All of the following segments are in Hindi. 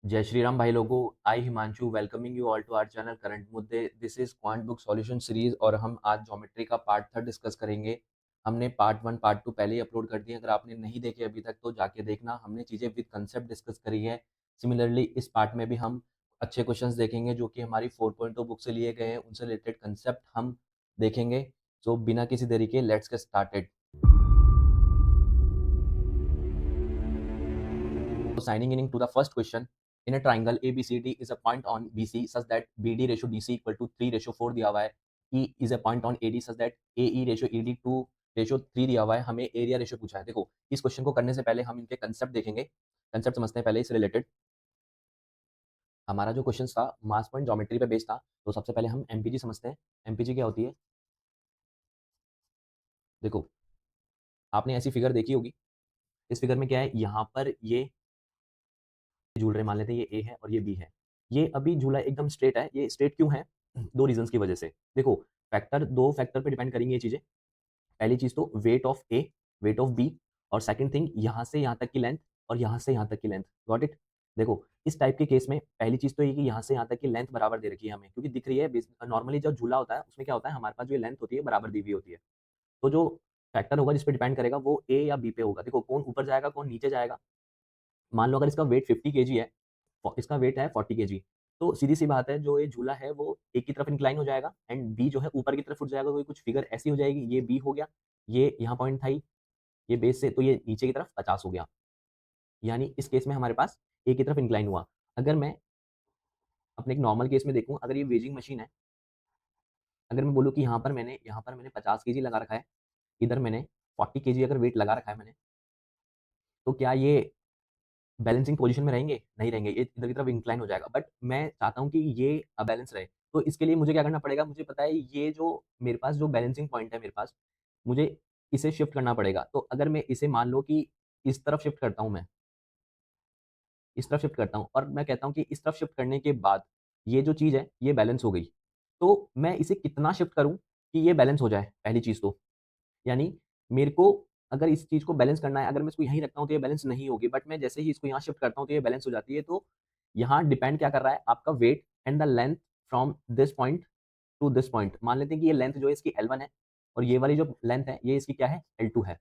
जय श्री राम भाई लोगों। I Himanshu welcoming you all to our channel current मुद्दे। This is quant book solution series और हम आज ज्योमेट्री का पार्ट थर्ड डिस्कस करेंगे। हमने पार्ट वन पार्ट टू पहले ही अपलोड कर दिए, अगर आपने नहीं देखे अभी तक तो जाके देखना। हमने चीज़ें विद कंसेप्ट डिस्कस करी है। सिमिलरली इस पार्ट में भी हम अच्छे क्वेश्चंस देखेंगे जो कि हमारी 4.0 बुक से लिए गए हैं, उनसे रिलेटेड कंसेप्ट हम देखेंगे। सो बिना किसी देरी के let's get started. Signing in to the first question, in a triangle ABCD is a point on BC such that BD ratio DC equal to 3 ratio 4 दिया हुआ है। E is a point on AD such that AE ratio ED 2 ratio 3 दिया हुआ है। हमें एरिया रेशियो पूछा है। देखो, इस क्वेश्चन को करने से पहले हम इनके कंसेप्ट देखेंगे। कंसेप्ट समझते हैं पहले इससे रिलेटेड। हमारा जो क्वेश्चन था मास पॉइंट ज्योमेट्री पे बेस्ड था, तो सबसे पहले हम एमपीजी समझते हैं। एमपीजी क्या होती है? देखो, आपने ऐसी फिगर देखी होगी। इस फिगर में क्या है, यहाँ पर ये झूल रहे, मान लेते हैं ये ए है और ये बी है। ये अभी झूला एकदम स्ट्रेट है। ये स्ट्रेट क्यों है? दो रीजंस की वजह से। देखो, दो फैक्टर पे डिपेंड करेंगे ये चीजें। पहली चीज तो weight of A, weight of B, और सेकंड थिंग यहाँ से यहाँ तक की लेंथ और यहाँ से यहाँ तक की लेंथ। Got it? देखो, इस टाइप के केस में पहली चीज तो ये कि यहाँ से यहाँ तक की लेंथ बराबर दे रखी है हमें, क्योंकि दिख रही है। नॉर्मली जब झूला होता है उसमें क्या होता है, हमारे पास जो लेंथ होती है बराबर दी हुई होती है। तो जो फैक्टर होगा जिस पे डिपेंड करेगा वो ए या बी पे होगा। देखो, कौन ऊपर जाएगा कौन नीचे जाएगा। मान लो अगर इसका वेट 50 केजी है, इसका वेट है 40 केजी, तो सीधी सी बात है जो ये झूला है वो एक की तरफ इंक्लाइन हो जाएगा एंड बी जो है ऊपर की तरफ उठ जाएगा। कोई कुछ फिगर ऐसी हो जाएगी, ये बी हो गया, ये यहाँ पॉइंट था ये बेस से, तो ये नीचे की तरफ 50 हो गया। यानी इस केस में हमारे पास एक की तरफ इंक्लाइन हुआ। अगर मैं अपने एक नॉर्मल केस में देखूं, अगर ये वेजिंग मशीन है, अगर मैं बोलूँ कि यहाँ पर मैंने 50 केजी लगा रखा है, इधर मैंने 40 केजी अगर वेट लगा रखा है मैंने, तो क्या ये बैलेंसिंग पोजीशन में रहेंगे? नहीं रहेंगे, ये इधर की तरफ इंक्लाइन हो जाएगा। बट मैं चाहता हूँ कि ये अबैलेंस रहे, तो इसके लिए मुझे क्या करना पड़ेगा? मुझे पता है ये जो मेरे पास जो बैलेंसिंग पॉइंट है मेरे पास, मुझे इसे शिफ्ट करना पड़ेगा। तो अगर मैं इसे मान लो कि इस तरफ शिफ्ट करता हूँ, मैं इस तरफ शिफ्ट करता हूँ और मैं कहता हूँ कि इस तरफ शिफ्ट करने के बाद ये जो चीज़ है ये बैलेंस हो गई, तो मैं इसे कितना शिफ्ट करूँ कि ये बैलेंस हो जाए? पहली चीज़ तो, यानी मेरे को अगर इस चीज़ को बैलेंस करना है, अगर मैं इसको यहीं रखता हूँ तो ये बैलेंस नहीं होगी, बट मैं जैसे ही इसको यहाँ शिफ्ट करता हूँ तो ये बैलेंस हो जाती है। तो यहाँ डिपेंड क्या कर रहा है, आपका weight and the length from this point to this point. मान लेते हैं कि ये लेंथ जो है इसकी L1 है और ये वाली जो लेंथ है ये इसकी क्या है, L2 है।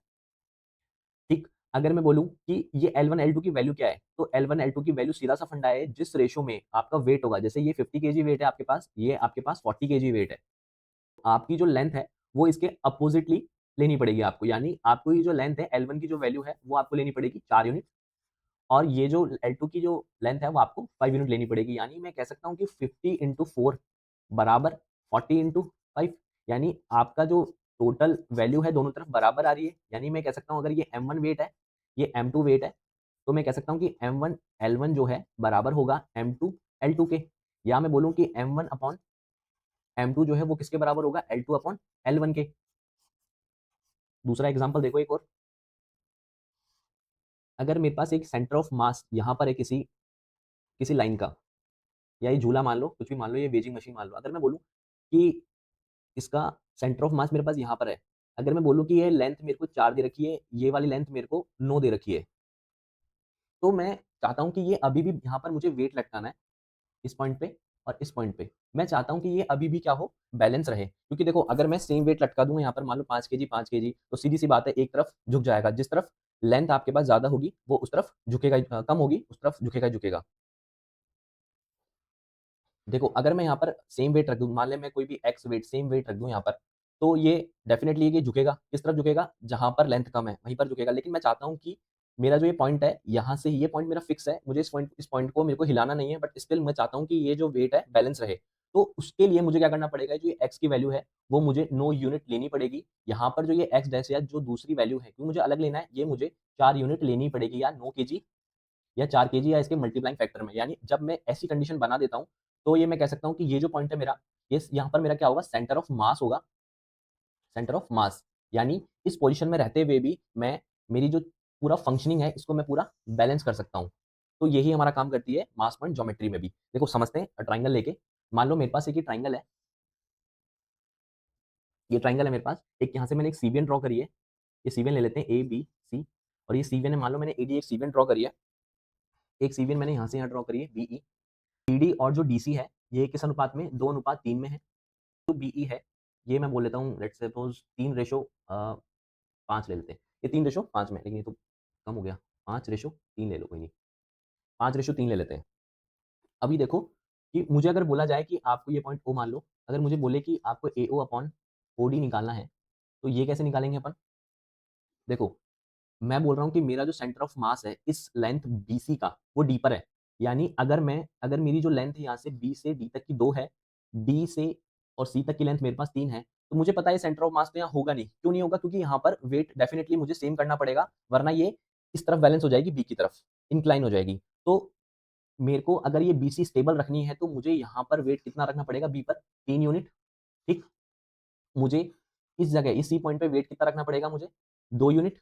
ठीक, अगर मैं बोलूँ कि ये L1 L2 की वैल्यू क्या है, तो L1 L2 की वैल्यू सीधा सा फंडा है, जिस रेशो में आपका वेट होगा। जैसे ये 50 केजी वेट है आपके पास, ये आपके पास 40 केजी वेट है, आपकी जो लेंथ है वो इसके अपोजिटली लेनी पड़ेगी आपको। यानी आपको ये जो लेंथ है L1 की जो वैल्यू है वो आपको लेनी पड़ेगी 4 यूनिट, और ये जो L2 की जो लेंथ है वो आपको 5 यूनिट लेनी पड़ेगी। यानी मैं कह सकता हूँ कि 50 इंटू 4 बराबर 40 इंटू 5। यानी आपका जो टोटल वैल्यू है दोनों तरफ बराबर आ रही है। यानी मैं कह सकता हूँ अगर ये M1 वेट है, ये M2 वेट है, तो मैं कह सकता हूँ कि M1 L1 जो है बराबर होगा M2 L2 के। या मैं बोलूँ कि M1 अपॉन M2 जो है वो किसके बराबर होगा, L2 अपॉन L1 के। दूसरा एग्जांपल देखो एक और। अगर मेरे पास एक सेंटर ऑफ मास यहाँ पर है किसी किसी लाइन का, या ये झूला मान लो, कुछ भी मान लो, ये बेजिंग मशीन मान लो, अगर मैं बोलूँ कि इसका सेंटर ऑफ मास मेरे पास यहाँ पर है, अगर मैं बोलूँ कि ये लेंथ मेरे को 4 दे रखी है, ये वाली लेंथ मेरे को 9 दे रखी है, तो मैं चाहता हूँ कि ये अभी भी यहाँ पर मुझे वेट लटकाना है इस पॉइंट पे और इस पॉइंट पे। मैं चाहता हूँ कि ये अभी भी क्या हो, बैलेंस रहे। क्योंकि देखो, अगर मैं सेम वेट लटका दूंगा यहाँ पर, मान लो 5 केजी 5 केजी, तो सीधी सी बात है एक तरफ झुक जाएगा। जिस तरफ लेंथ आपके पास ज्यादा होगी वो उस तरफ झुकेगा, कम होगी उस तरफ झुकेगा ही झुकेगा। देखो, अगर मैं यहाँ पर सेम वेट रख दूँ, मान ले मैं कोई भी एक्स वेट सेम वेट रख दूँ यहाँ पर, तो ये डेफिनेटली ये झुकेगा। किस तरफ झुकेगा? जहां पर लेंथ कम है वहीं पर झुकेगा। लेकिन मैं चाहता हूँ कि मेरा जो ये पॉइंट है, यहाँ से ये पॉइंट मेरा फिक्स है, मुझे इस पॉइंट को मेरे को हिलाना नहीं है, बट स्टिल मैं चाहता हूँ कि ये जो वेट है बैलेंस रहे। तो उसके लिए मुझे क्या करना पड़ेगा, जो ये एक्स की वैल्यू है वो मुझे 9 यूनिट लेनी पड़ेगी। यहाँ पर जो ये एक्स डैश या जो दूसरी वैल्यू है, क्यों मुझे अलग लेना है, ये मुझे 4 यूनिट लेनी पड़ेगी, या 9 केजी या 4 केजी, या इसके मल्टीप्लाइंग फैक्टर में। यानी जब मैं ऐसी कंडीशन बना देता हूँ, तो ये मैं कह सकता हूँ कि ये जो पॉइंट है मेरा, ये यहाँ पर मेरा क्या होगा, सेंटर ऑफ मास होगा। सेंटर ऑफ मास, यानी इस पोजीशन में रहते हुए भी मैं, मेरी जो पूरा फंक्शनिंग है इसको मैं पूरा बैलेंस कर सकता हूँ। तो यही हमारा काम करती है मास पॉइंट ज्योमेट्री में भी। देखो, समझते हैं ट्राइंगल लेके। मान लो मेरे पास एक ही ट्राइंगल है, ये ट्राइंगल है मेरे पास, एक यहाँ से मैंने एक सीबियन ड्रॉ करी है। ये सीबियन ले लेते हैं A B C, और ये सीबियन है, मान लो मैंने AD एक सीबियन ड्रॉ करी है। एक सीवीएन मैंने यहाँ से यहाँ ड्रॉ करी है बीई, बीडी और जो डीसी है ये किस अनुपात में, 2:3 में है। तो बीई है, ये मैं बोल लेता हूँ लेट्स सपोज 3:5 ले लेते हैं, ये 3:5 में, लेकिन ये तो कम हो गया, 5:3 ले लो, कोई नहीं, 5:3 ले लेते हैं। अभी देखो कि मुझे अगर बोला जाए कि आपको ये पॉइंट ओ मान लो, अगर मुझे बोले कि आपको एओ अपॉन ओडी निकालना है, तो ये कैसे निकालेंगे अपन? देखो, मैं बोल रहा हूँ कि मेरा जो सेंटर ऑफ मास है इस लेंथ बीसी का, वो डी पर है। यानी अगर मेरी जो लेंथ है यहाँ से बी से डी तक की 2 है, डी से और सी तक की लेंथ मेरे पास 3 है, तो मुझे पता है सेंटर ऑफ मास तो यहाँ होगा नहीं। क्यों नहीं होगा? क्योंकि यहाँ पर वेट डेफिनिटली मुझे सेम करना पड़ेगा, वरना ये इस तरफ बैलेंस हो जाएगी, बी की तरफ इंक्लाइन हो जाएगी। तो मेरे को अगर ये बीसी स्टेबल रखनी है तो मुझे यहाँ पर वेट कितना रखना पड़ेगा? बी पर 3 यूनिट। ठीक, मुझे इस जगह इस सी पॉइंट पे वेट कितना रखना पड़ेगा? मुझे 2 यूनिट।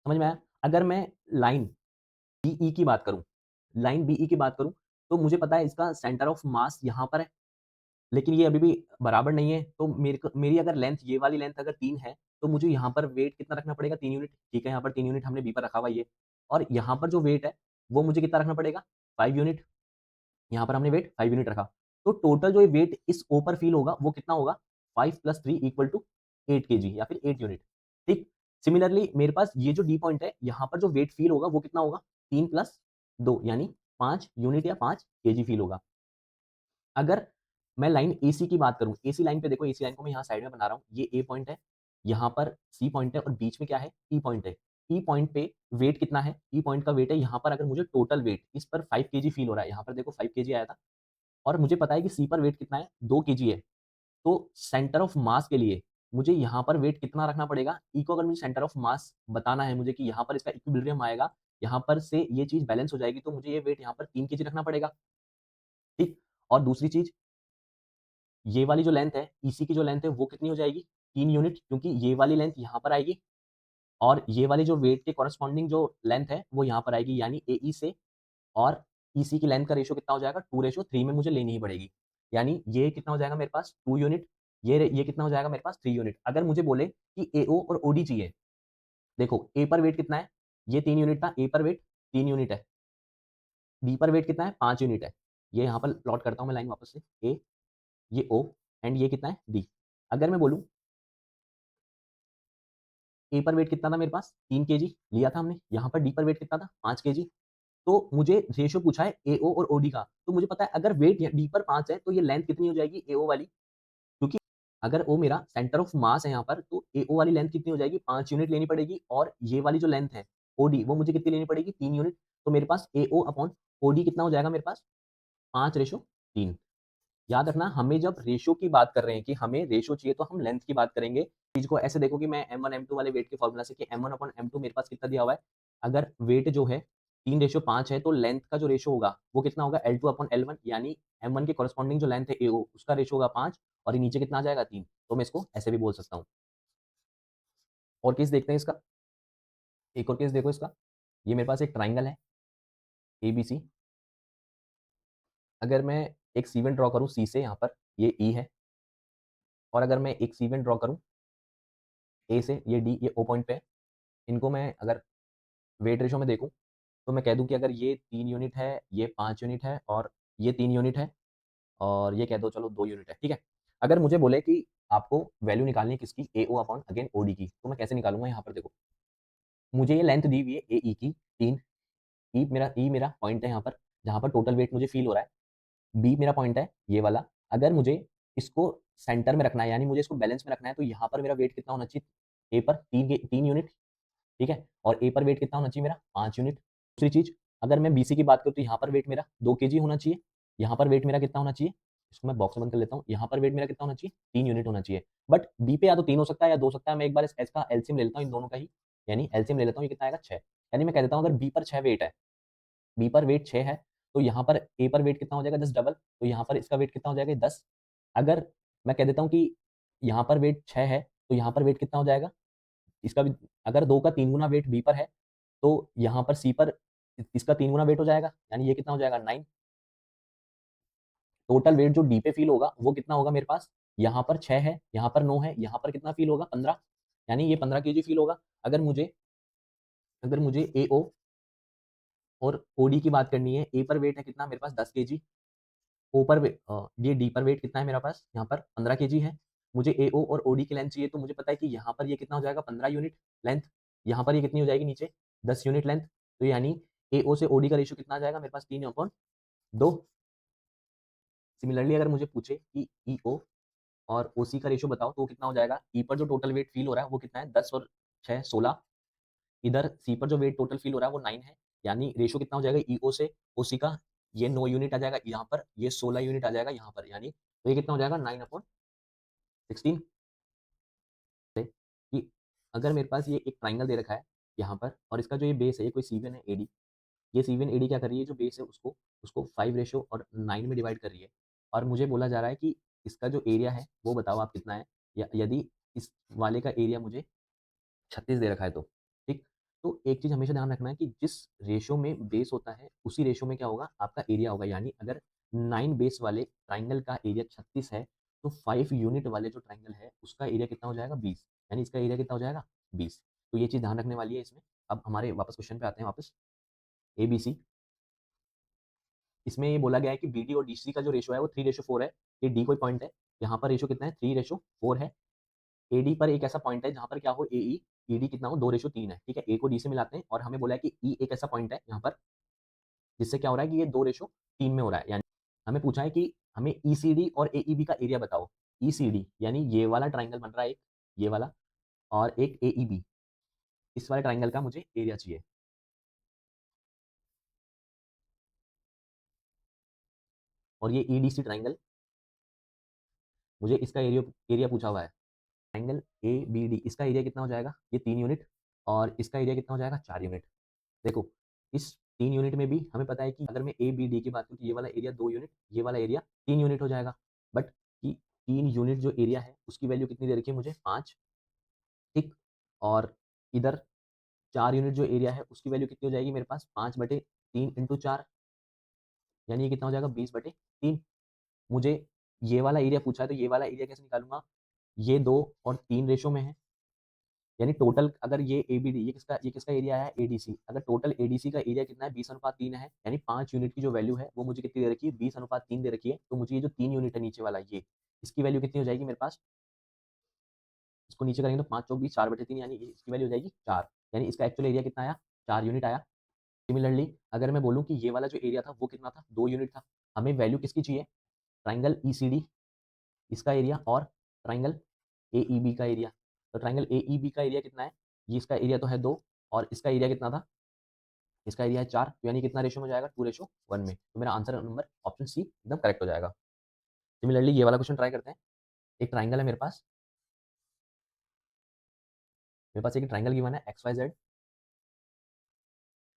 समझ में आया? अगर मैं लाइन बीई की बात करूं, लाइन बीई की बात करूं, तो मुझे पता है इसका सेंटर ऑफ मास यहाँ पर है, लेकिन ये अभी भी बराबर नहीं है। तो मेरी अगर लेंथ, ये वाली लेंथ अगर 3 है, तो मुझे यहाँ पर वेट कितना रखना पड़ेगा? 3 यूनिट। ठीक है, यहाँ पर 3 यूनिट हमने बी पर रखा हुआ ये, और यहाँ पर जो वेट है वो मुझे कितना रखना पड़ेगा? 5 यूनिट। यहाँ पर हमने वेट 5 यूनिट रखा, तो टोटल जो वेट इस ओ पर फील होगा वो कितना होगा? 5 + 3 = 8 केजी या फिर 8 यूनिट। ठीक, सिमिलरली मेरे पास ये जो डी पॉइंट है, यहाँ पर जो वेट फील होगा वो कितना होगा? 3 + 2 यानी 5 यूनिट या 5 केजी फील होगा। अगर मैं लाइन एसी की बात करूं, एसी लाइन पे देखो, एसी लाइन को मैं यहाँ साइड में बना रहा हूँ, ये ए पॉइंट है, यहाँ पर सी पॉइंट है, और बीच में क्या है? ई पॉइंट है। ई पॉइंट पे वेट कितना है? ई पॉइंट का वेट है यहाँ पर, अगर मुझे टोटल वेट इस पर 5 केजी फील हो रहा है, यहाँ पर देखो 5 केजी आया था, और मुझे पता है कि सी पर वेट कितना है? 2 केजी है। तो सेंटर ऑफ मास के लिए मुझे यहाँ पर वेट कितना रखना पड़ेगा? ई को अगर मुझे सेंटर ऑफ मास बताना है मुझे कि यहाँ पर इसका इक्विलिब्रियम आएगा, यहाँ पर से ये चीज बैलेंस हो जाएगी, तो मुझे ये वेट यहाँ पर 3 केजी रखना पड़ेगा। ठीक, और दूसरी चीज, ये वाली जो लेंथ है, ईसी की जो लेंथ है वो कितनी हो जाएगी? 3 यूनिट, क्योंकि ये वाली लेंथ यहाँ पर आएगी, और ये वाली जो वेट के कॉरेस्पॉन्डिंग जो लेंथ है वो यहाँ पर आएगी, यानी एई से और ईसी की लेंथ का रेशियो कितना हो जाएगा? 2:3 में मुझे लेनी ही पड़ेगी। यानी ये कितना हो जाएगा मेरे पास? 2 यूनिट। ये कितना हो जाएगा मेरे पास? 3 यूनिट। अगर मुझे बोले कि एओ और ओडी चाहिए, देखो ए पर वेट कितना है? ये 3 यूनिट था, ए पर वेट 3 यूनिट है। बी पर वेट कितना है? 5 यूनिट है। ये यहाँ पर प्लॉट करता हूँ मैं लाइन वापस से, ए, ये ओ, एंड ये कितना है? डी। अगर मैं बोलूँ ए पर वेट कितना था मेरे पास? 3 केजी लिया था हमने। यहाँ पर डी पर वेट कितना था? 5 केजी। तो मुझे रेशियो पूछा है एओ और ओडी का, तो मुझे पता है अगर वेट डी पर 5 है तो ये लेंथ कितनी हो जाएगी एओ वाली? क्योंकि अगर ओ मेरा सेंटर ऑफ मास है यहाँ पर, तो एओ वाली लेंथ कितनी हो जाएगी? 5 यूनिट लेनी पड़ेगी, और ये वाली जो लेंथ है ओडी, वो मुझे कितनी लेनी पड़ेगी? 3 यूनिट। तो मेरे पास एओ अपॉन ओडी कितना हो जाएगा मेरे पास? 5:3। याद रखना, हमें जब रेशियो की बात कर रहे हैं कि हमें रेशियो चाहिए, तो हम लेंथ की बात करेंगे। चीज को ऐसे देखो कि मैं M1 M2 वाले वेट के फॉर्मूला से, कि M1 अपॉन M2 मेरे पास कितना दिया हुआ है, अगर वेट जो है 3:5 है, तो लेंथ का जो रेशियो होगा वो कितना होगा? L2 अपॉन L1, यानी M1 के कॉरेस्पॉन्डिंग जो लेंथ है AO, उसका रेशियो होगा 5, और ये नीचे कितना आ जाएगा? 3। तो मैं इसको ऐसे भी बोल सकता हूँ। और केस देखते हैं इसका, एक और केस देखो इसका। ये मेरे पास एक ट्राइंगल है ABC। अगर मैं एक सीवेंट ड्रॉ करूँ सी से, यहाँ पर ये E है, और अगर मैं एक सीवेंट ड्रॉ करूँ ए से, ये डी, ये ओ पॉइंट पे है, इनको मैं अगर वेट रेशियो में देखूँ, तो मैं कह दूँ कि अगर ये 3 यूनिट है, ये 5 यूनिट है, और ये 3 यूनिट है, और ये कह दो चलो 2 यूनिट है, ठीक है। अगर मुझे बोले कि आपको वैल्यू निकालनी है किसकी? एओ अपॉन अगेन ओडी की, तो मैं कैसे निकालूंगा? यहाँ पर देखो, मुझे ये लेंथ दी हुई है एई की 3, ई मेरा पॉइंट है यहाँ पर, जहाँ पर टोटल वेट मुझे फील हो रहा है। बी मेरा पॉइंट है ये वाला। अगर मुझे इसको सेंटर में रखना है, यानी मुझे इसको बैलेंस में रखना है, तो यहाँ पर मेरा वेट कितना होना चाहिए? ए पर 3 यूनिट, ठीक है, और ए पर वेट कितना होना चाहिए मेरा? 5 यूनिट। दूसरी चीज, अगर मैं बीसी की बात करूँ, तो यहाँ पर वेट मेरा 2 केजी होना चाहिए, यहाँ पर वेट मेरा कितना होना चाहिए? इसको मैं बॉक्स में बंद कर लेता हूँ, यहाँ पर वेट मेरा कितना होना चाहिए? 3 यूनिट होना चाहिए। बट बी पे या तो 3 हो सकता है या 2 हो सकता है। मैं एक बार इसका एलसीएम ले लेता हूँ इन दोनों का ही, यानी एलसीएम ले लेता हूँ, ये कितना आएगा? 6। यानी मैं कह देता हूँ अगर बी पर 6 वेट है, बी पर वेट 6 है, तो यहाँ पर ए पर वेट कितना हो जाएगा? 10 डबल, तो यहाँ पर इसका वेट कितना हो जाएगा? 10। अगर मैं कह देता हूँ कि यहाँ पर वेट 6 है, तो यहाँ पर वेट कितना हो जाएगा? इसका भी, अगर 2 का 3 गुना वेट बी पर है, तो यहाँ पर सी पर इसका 3 गुना वेट हो जाएगा, यानी ये कितना हो जाएगा? 9। टोटल वेट जो डी पे फील होगा वो कितना होगा मेरे पास? यहाँ पर 6 है, यहाँ पर 9 है, यहाँ पर कितना फील होगा? 15, यानी ये 15 केजी फील होगा। अगर मुझे एओ और ओडी की बात करनी है, ए पर वेट है कितना मेरे पास 10 केजी, ओ पर ये डी पर वेट कितना है मेरे पास यहाँ पर 15 केजी है। मुझे एओ और ओडी की लेंथ चाहिए, तो मुझे पता है कि यहाँ पर ये कितना हो जाएगा 15 यूनिट लेंथ, यहाँ पर ये कितनी हो जाएगी नीचे 10 यूनिट लेंथ। तो यानी एओ से ओडी का रेशियो कितना आ जाएगा मेरे पास 3/2। सिमिलरली अगर मुझे पूछे कि ईओ और ओसी का रेशियो बताओ, तो वो कितना हो जाएगा। ई पर जो टोटल वेट फील हो रहा है वो कितना है 10 और 6 16। इधर सी पर जो वेट टोटल फील हो रहा है वो 9 है, यानी रेशियो कितना हो जाएगा ईओ से ओसी का, ये 9 यूनिट आ जाएगा यहाँ पर, ये 16 यूनिट आ जाएगा यहाँ पर, यानी तो ये कितना हो जाएगा 9/16। कि अगर मेरे पास ये एक ट्राइंगल दे रखा है यहाँ पर, और इसका जो ये बेस है ये कोई सीवन है एडी, ये सीवन एडी क्या कर रही है, जो बेस है उसको उसको 5:9 में डिवाइड कर रही है, और मुझे बोला जा रहा है कि इसका जो एरिया है वो बताओ आप कितना है, या यदि इस वाले का एरिया मुझे 36 दे रखा है तो ठीक। तो एक चीज़ हमेशा ध्यान रखना है कि जिस रेशो में बेस होता है उसी रेशो में क्या होगा आपका एरिया होगा, यानी अगर 9 बेस वाले ट्राइंगल का एरिया 36 है, तो 5 यूनिट वाले जो ट्राइंगल है उसका एरिया कितना हो जाएगा 20, यानी इसका एरिया कितना हो जाएगा 20। तो ये चीज़ ध्यान रखने वाली है इसमें। अब हमारे वापस क्वेश्चन पे आते हैं वापस, ए बी सी। इसमें ये बोला गया है कि बी डी और डी सी का जो रेशो है वो 3:4 है। ये डी कोई पॉइंट है, यहाँ पर रेशो कितना है 3:4 है। एडी पर एक ऐसा पॉइंट है जहाँ पर क्या हो एई ईडी कितना हो 2:3 है, ठीक है। ए को डी से मिलाते हैं, और हमें बोला है कि ई एक ऐसा पॉइंट है यहाँ पर जिससे क्या हो रहा है कि ये 2:3 में हो रहा है, यानी हमें पूछा है कि हमें ईसीडी और एईबी का एरिया बताओ। ईसीडी यानी ये वाला ट्राइंगल बन रहा है एक, ये वाला, और एक एईबी, इस वाले ट्राइंगल का मुझे एरिया चाहिए। और ये ईडीसी ट्राइंगल, मुझे इसका एरिया एरिया पूछा हुआ है। ट्राइंगल ए बी डी, इसका एरिया कितना हो जाएगा ये 3 यूनिट, और इसका एरिया कितना हो जाएगा 4 यूनिट। देखो इस 3 यूनिट में भी हमें पता है कि अगर मैं ए बी डी की बात करूँ तो ये वाला एरिया 2 यूनिट, ये वाला एरिया 3 यूनिट हो जाएगा। बट कि 3 यूनिट जो एरिया है उसकी वैल्यू कितनी दे रखी है मुझे 5, ठीक। और इधर 4 यूनिट जो एरिया है उसकी वैल्यू कितनी हो जाएगी मेरे पास 5/3 × 4, यानी ये कितना हो जाएगा 20/3। मुझे ये वाला एरिया पूछा है, तो ये वाला एरिया कैसे निकालूंगा, ये 2 और 3 रेशो में है, यानी टोटल अगर ये ए बी डी, ये किसका एरिया है एडीसी, अगर टोटल एडीसी का एरिया कितना है 20/3 है, यानी 5 यूनिट की जो वैल्यू है वो मुझे कितनी दे रखी है 20/3 दे रखी है। तो मुझे ये जो 3 यूनिट है नीचे वाला ये, इसकी वैल्यू कितनी हो जाएगी मेरे पास, इसको नीचे करेंगे तो 5 × 4 = 4/3, यानी इसकी वैल्यू हो जाएगी 4, यानी इसका एक्चुअल एरिया कितना आया 4 यूनिट आया। सिमिलरली अगर मैं बोलूँ कि ये वाला जो एरिया था वो कितना था 2 यूनिट था, हमें वैल्यू किसकी चाहिए ट्राइंगल ईसीडी, इसका एरिया, और ट्राइंगल एईबी का एरिया। तो ट्राइंगल एईबी का एरिया कितना है, ये इसका एरिया तो है 2, और इसका एरिया कितना था, इसका एरिया है 4, तो यानी कितना रेशो में जाएगा 2:1 में। तो मेरा आंसर नंबर ऑप्शन सी एकदम करेक्ट हो जाएगा। सिमिलरली ये वाला क्वेश्चन ट्राई करते हैं। एक ट्राइंगल है मेरे पास एक ट्राइंगल गिवन है एक्स वाई जेड।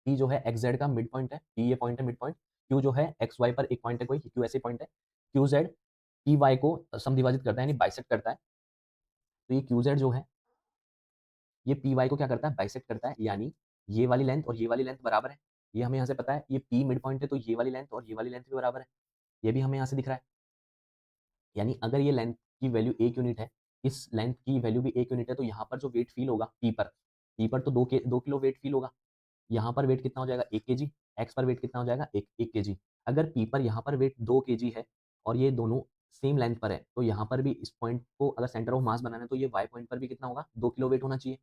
पी जो है एक्स जेड का मिड पॉइंट है, पी ये पॉइंट है मिड पॉइंट। क्यू जो है एक्स वाई पर एक पॉइंट है कोई, क्यू ऐसे पॉइंट है। क्यू जेड पी वाई को समद्विभाजित करता है, यानी बाइसेक्ट करता है। तो ये क्यू जेड जो है ये पी वाई को क्या करता है बाइसेक्ट करता है, यानी ये वाली लेंथ और ये वाली लेंथ बराबर है। ये हमें यहाँ से पता है, ये पी मिड पॉइंट है तो ये वाली लेंथ और ये वाली लेंथ भी बराबर है, ये भी हमें यहाँ से दिख रहा है। यानी अगर ये लेंथ की वैल्यू 1 यूनिट है, इस लेंथ की वैल्यू भी 1 यूनिट है, तो यहाँ पर जो वेट फील होगा पी पर तो 2 किलो वेट फील होगा। यहाँ पर वेट कितना हो जाएगा 1 kg, एक्स पर वेट कितना हो जाएगा 1 kg। अगर पी पर यहाँ पर वेट 2 kg है और ये दोनों सेम लेंथ पर है, तो यहाँ पर भी इस पॉइंट को अगर सेंटर ऑफ मास बनाना है तो ये वाई पॉइंट पर भी कितना होगा 2 किलो वेट होना चाहिए।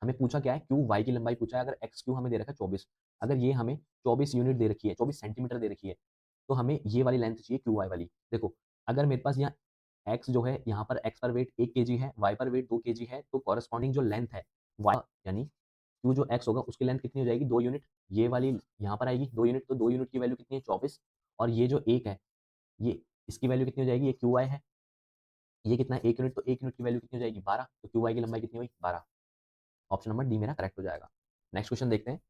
हमें पूछा क्या है क्यू वाई की लंबाई पूछा है, अगर एक्स क्यू हमें दे रखा है 24, अगर ये हमें 24 यूनिट दे रखी है 24 सेंटीमीटर दे रखी है, तो हमें ये वाली लेंथ चाहिए क्यू वाई वाली। देखो अगर मेरे पास यहाँ एक्स जो है यहाँ पर एक्स पर वेट 1 kg है, वाई पर वेट 2 kg है, तो कॉरस्पॉन्डिंग जो लेंथ है वाई यानी क्यू जो एक्स होगा उसकी लेंथ कितनी हो जाएगी 2 यूनिट, ये वाली यहाँ पर आएगी 2 यूनिट, तो 2 यूनिट की वैल्यू कितनी है 24, और ये जो एक है ये इसकी वैल्यू कितनी हो जाएगी, ये क्यू वाई है, ये कितना है 1 यूनिट, तो 1 यूनिट की वैल्यू कितनी हो जाएगी 12, तो क्यू वाई की लंबाई कितनी हुई 12। ऑप्शन नंबर डी मेरा करेक्ट हो जाएगा। नेक्स्ट क्वेश्चन देखते हैं।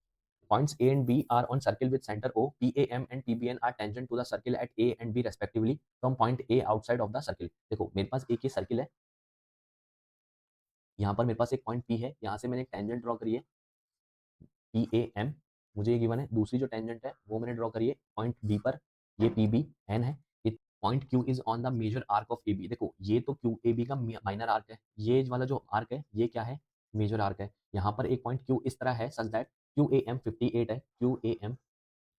Points A and B are on circle with center O. PAM and PBN are tangent to the circle at A and B respectively from point A outside of the circle. देखो मेरे पास एक ये सर्किल है, यहाँ पर मेरे पास एक पॉइंट P है, यहाँ से मैंने एक टेंजेंट ड्रॉ करी है PAM, मुझे ये गिवन है। दूसरी जो टेंजेंट है वो मैंने ड्रॉ करी है पॉइंट B पर, ये PBN है। ये point Q is on the major arc of AB। देखो ये तो QAB का माइनर आर्क है, ये वाला जो आर्क है ये क्या है मेजर आर्क है। यहाँ पर एक पॉइंट Q इस तरह है सच दैट QAM 58 है, QAM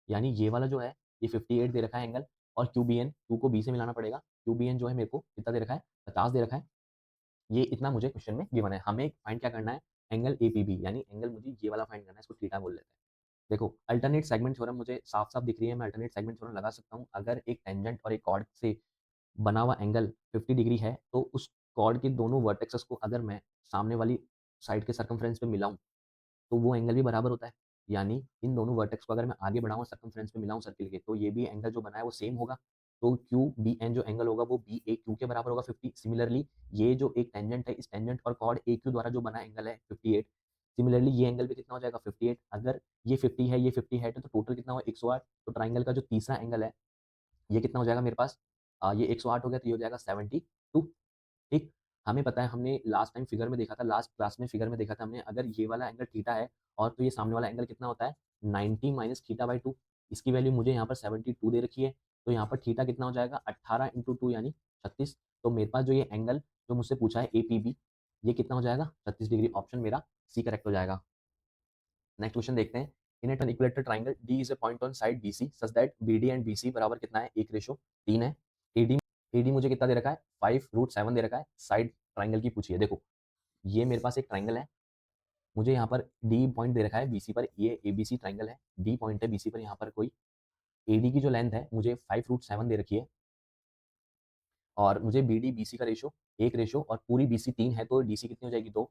यानी ये वाला जो है ये 58 दे रखा है एंगल, और QBN, Q को B से मिलाना पड़ेगा, QBN जो है मेरे को कितना दे रखा है, 50 दे रखा है। ये इतना मुझे क्वेश्चन में गिवन है। हमें फाइंड क्या करना है, एंगल APB, यानी एंगल मुझे ये वाला फाइंड करना है, इसको थीटा बोल लेते हैं। देखो अल्टरनेट सेगमेंट थ्योरम मुझे साफ-साफ दिख रही है, मैं अल्टरनेट सेगमेंट थ्योरम लगा सकता हूँ। अगर एक टेंजेंट और एक कॉर्ड से बना हुआ एंगल 50 डिग्री है, तो उस कॉर्ड के दोनों वर्टेक्सेस को अगर मैं सामने वाली साइड के सर्कमफ्रेंस पे मिलाऊँ, तो वो एंगल भी बराबर होता है। यानी इन दोनों वर्टेक्स को अगर मैं आगे बढ़ाऊँ सर्कमफ्रेंस पे मिलाऊँ सर्किल के, तो ये भी एंगल जो बना है वो सेम होगा। तो QBN जो एंगल होगा वो BAQ के बराबर होगा 50। सिमिलरली ये जो एक टेंजेंट है, इस टेंजेंट और कॉर्ड AQ द्वारा जो बना एंगल है 58, सिमिलरली ये एंगल भी कितना हो जाएगा 58। अगर ये 50 है, ये 50 है, तो टोटल कितना हुआ 108। तो ट्राइंगल का जो तीसरा एंगल है ये कितना हो जाएगा मेरे पास, ये 108 हो गया, तो ये हो जाएगा 72। ठीक, हमें पता है, हमने लास्ट टाइम फिगर में देखा था, लास्ट क्लास में फिगर में देखा था हमने, अगर ये वाला एंगल थीटा है और तो ये सामने वाला एंगल कितना होता है 90 माइनस थीटा बाई 2। इसकी वैल्यू मुझे यहाँ पर 72 दे रखी है, तो यहाँ पर थीटा कितना हो जाएगा 18 इंटू 2 यानी 36। तो मेरे पास जो ये एंगल जो मुझसे पूछा है APB, ये कितना हो जाएगा 36 डिग्री। ऑप्शन मेरा C करेक्ट हो जाएगा। नेक्स्ट क्वेश्चन देखते हैं। In an equilateral triangle D is a point on side BC such that BD and BC बराबर कितना है 1:3 है। AD मुझे कितना दे रखा है 5√7 दे रखा है। साइड ट्राइंगल की पूछी है। देखो ये मेरे पास एक ट्राइंगल है, मुझे यहाँ पर D पॉइंट दे रखा है, BC पर ये ABC ट्राइंगल है, D पॉइंट है BC पर, यहाँ पर कोई AD की जो लेंथ है मुझे 5√7 दे रखी है, और मुझे BD BC का रेशो 1 और पूरी BC 3 है, तो DC कितनी हो जाएगी 2।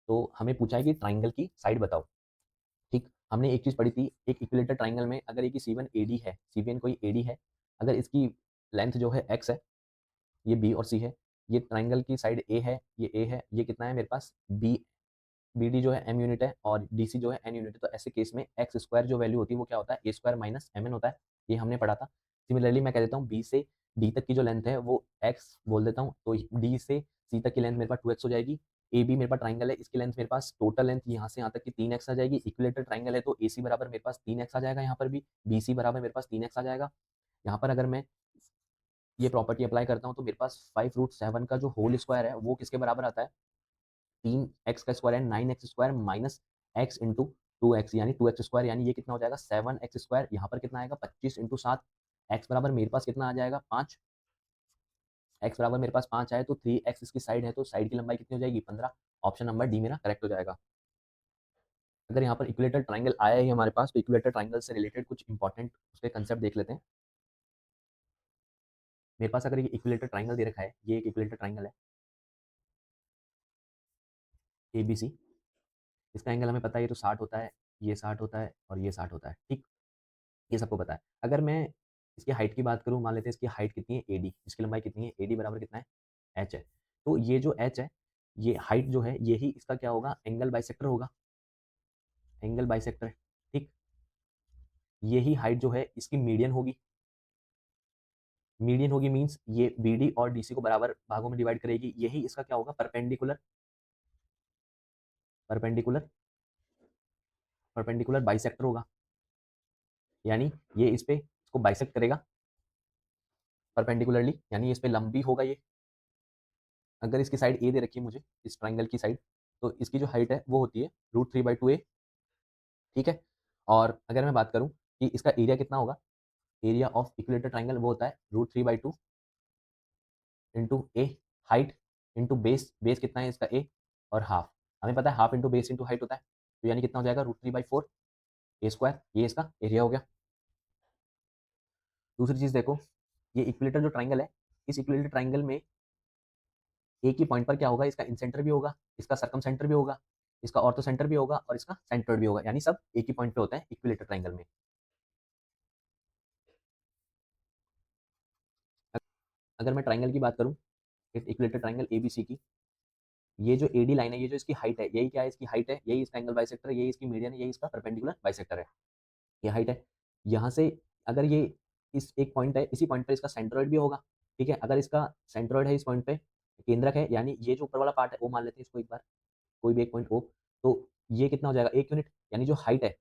तो हमें पूछा है कि ट्राइंगल की साइड बताओ। ठीक, हमने एक चीज़ पढ़ी थी, एक इक्विलेटरल ट्राइंगल में अगर एक C1 AD है, CBN कोई AD है, अगर इसकी लेंथ जो है x है, ये B और C है, ये ट्राइंगल की साइड A है, ये A है, ये कितना है मेरे पास B, BD जो है M यूनिट है और DC जो है N यूनिट है। तो ऐसे केस में एक्स स्क्वायर जो वैल्यू होती है वो क्या होता है A स्क्वायर माइनस MN होता है, ये हमने पढ़ा था। सिमिलरली मैं कह देता हूँ B से D तक की जो लेंथ है वो x बोल देता हूँ, तो D से C तक की लेंथ मेरे पास 2x हो जाएगी। AB मेरे पास ट्राइंगल है, इसकी लेंथ मेरे पास टोटल लेंथ यहाँ से यहाँ तक की 3x आ जाएगी। इक्विलेटरल ट्राइंगल है तो AC बराबर मेरे पास 3x आ जाएगा, यहाँ पर भी BC बराबर मेरे पास 3x आ जाएगा। यहाँ पर अगर मैं ये प्रॉपर्टी अप्लाई करता हूँ तो मेरे पास 5√7 का जो होल स्क्वायर है वो किसके बराबर आता है, 3x का स्क्वायर है 9x square minus x into 2x यानी 2x स्क्वायर, यानी ये कितना हो जाएगा 7x स्क्वायर। यहाँ पर कितना आएगा 25 इंटू 7, x बराबर मेरे पास कितना आ जाएगा 5, x बराबर मेरे पास 5 आए तो 3x इसकी साइड है, तो साइड की लंबाई कितनी हो जाएगी 15। ऑप्शन नंबर डी मेरा करेक्ट हो जाएगा। अगर यहाँ पर इक्विलेटरल ट्राइंगल आया है हमारे पास, तो इक्विलेटरल ट्राइंगल से रिलेटेड कुछ इंपॉर्टेंट उसके कंसेप्ट देख लेते हैं। मेरे पास अगर ये इक्विलेटरल ट्राइंगल दे रखा है, ये एक इक्विलेटरल ट्राइंगल है ABC, इसका एंगल हमें पता है, ये तो 60 होता है, ये 60 होता है और ये 60 होता है। ठीक, ये सबको पता है। अगर मैं इसकी हाइट की बात करूँ, मान लेते हैं इसकी हाइट कितनी है AD, इसकी लंबाई कितनी है AD बराबर कितना है h है। तो ये जो h है, ये हाइट जो है, यही इसका क्या होगा एंगल बाइसेक्टर होगा, एंगल बाइसेक्टर। ठीक, यही हाइट जो है इसकी मीडियन होगी, मीडियन होगी मीन्स ये BD और DC को बराबर भागों में डिवाइड करेगी, यही इसका क्या होगा परपेंडिकुलर, परपेंडिकुलर, परपेंडिकुलर बाइसेक्टर होगा। यानी ये इस पे इसको बाइसेक्ट करेगा परपेंडिकुलरली, यानी इस पे लंबी होगा ये। अगर इसकी साइड ए दे रखी है मुझे, इस ट्राइंगल की साइड, तो इसकी जो हाइट है वो होती है √3/2a। ठीक है, और अगर मैं बात करूं कि इसका एरिया कितना होगा, एरिया ऑफ इक्विलेटरल ट्राइंगल वो होता है √3/2 इंटू ए, हाइट इंटू बेस, बेस कितना है इसका ए, और हाफ, हमें पता है half into base into height होता है, तो यानी कितना हो जाएगा √3/4 ए स्क्वायर, ये इसका एरिया हो गया। दूसरी चीज देखो, ये इक्विलेटर जो ट्राइंगल है, इस इक्विलेटर ट्राइंगल में एक ही पॉइंट पर क्या होगा, इसका इंसेंटर भी होगा, इसका सर्कम सेंटर भी होगा, इसका ऑर्थो सेंटर भी होगा और इसका सेंटर्ड भी होगा, यानी सब एक ही पॉइंट पे होता है इक्विलेटर ट्राइंगल में। अगर मैं ट्राइंगल की बात करूं, इक्विलेटर ट्राइंगल ABC की, ये जो AD लाइन है, ये जो इसकी हाइट है, यही क्या है इसकी हाइट है, यही इसका एंगल बाइसेक्टर है, यही इसकी मीडियन है, यही इसका परपेंडिकुलर बाइसेक्टर है, ये हाइट है। यहाँ से अगर ये इस एक पॉइंट है, इसी पॉइंट पर इसका सेंट्रॉइड भी होगा। ठीक है, अगर इसका सेंट्रॉइड है इस पॉइंट पे, केंद्रक है, यानी ये जो ऊपर वाला पार्ट है वो मान लेते हैं इसको एक बार, कोई भी एक पॉइंट O, तो ये कितना हो जाएगा 1 यूनिट, यानी जो हाइट है,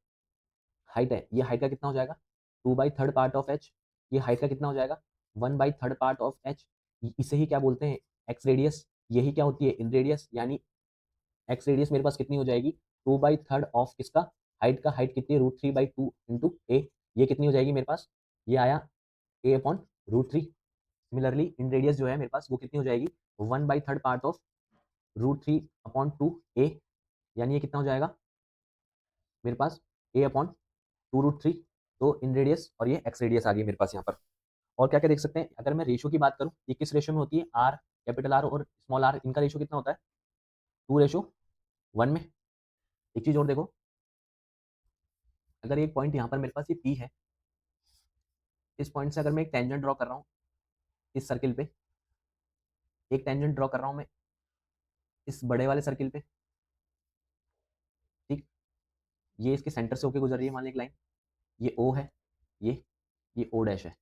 हाइट है, ये हाइट का कितना हो जाएगा 2/3 पार्ट ऑफ h, ये हाइट का कितना हो जाएगा 1/3 पार्ट ऑफ h। इसे ही क्या बोलते हैं एक्स रेडियस, यही क्या होती है इन रेडियस, यानी एक्स रेडियस मेरे पास कितनी हो जाएगी 2/3 ऑफ किसका हाइट का हाइट कितनी है, √3/2 इंटू ए, ये कितनी हो जाएगी मेरे पास, ये आया a/√3। सिमिलरली इन रेडियस जो है मेरे पास वो कितनी हो जाएगी, 1/3 पार्ट ऑफ √3/2 ए, यानी ये कितना हो जाएगा मेरे पास a/2√3। तो इन रेडियस और ये एक्स रेडियस आ गई मेरे पास यहाँ पर। और क्या क्या देख सकते हैं, अगर मैं रेशो की बात करूँ, ये किस रेशो में होती है, आर, कैपिटल आर और स्मॉल आर, इनका रेशो कितना होता है, 2:1 में। एक चीज और देखो, अगर एक पॉइंट यहाँ पर मेरे पास ये पी है, इस पॉइंट से अगर मैं एक टेंजेंट ड्रॉ कर रहा हूँ इस सर्किल पे, एक टेंजेंट ड्रॉ कर रहा हूँ मैं इस बड़े वाले सर्किल पे, ठीक, ये इसके सेंटर से होकर गुजर रही है मान ली एक लाइन, ये ओ है, ये ओ डैश है,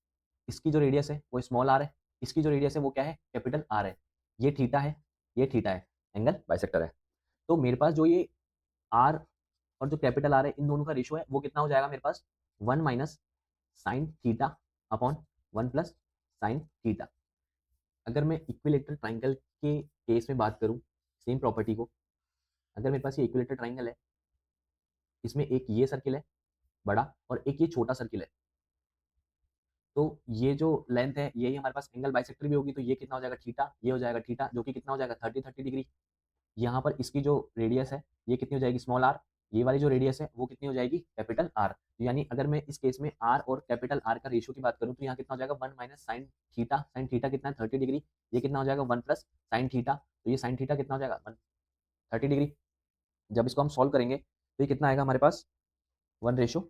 इसकी जो रेडियस है वो स्मॉल आर है, इसकी जो रेडियस है वो क्या है, कैपिटल आर है, ये थीटा है, ये थीटा है, एंगल बाइसेक्टर है। तो मेरे पास जो ये आर और जो कैपिटल आर है, इन दोनों का रेशियो है वो कितना हो जाएगा मेरे पास, 1 minus sine theta upon 1 plus sine theta. अगर मैं इक्विलेटरल ट्राइंगल के केस में बात करूं, सेम प्रॉपर्टी को, अगर मेरे पास ये इक्विलेटरल ट्राइंगल है, इसमें एक ये सर्किल है बड़ा और एक ये छोटा सर्किल है, तो ये जो लेंथ है यही हमारे पास एंगल बाइसेक्टर भी होगी, तो ये कितना हो जाएगा थीटा, ये हो जाएगा थीटा, जो कि कितना हो जाएगा 30 डिग्री। यहाँ पर इसकी जो रेडियस है ये कितनी हो जाएगी, स्मॉल आर, ये वाली जो रेडियस है वो कितनी हो जाएगी, कैपिटल आर। यानी अगर मैं इस केस में आर और कैपिटल आर का रेशियो की बात करूँ, तो यहाँ कितना हो जाएगा 1 माइनस साइन थीटा कितना है 30 डिग्री, ये कितना हो जाएगा 1 प्लस साइन थीटा, तो ये साइन थीटा कितना हो जाएगा 30 डिग्री। जब इसको हम सॉल्व करेंगे तो ये कितना आएगा हमारे पास, 1:3।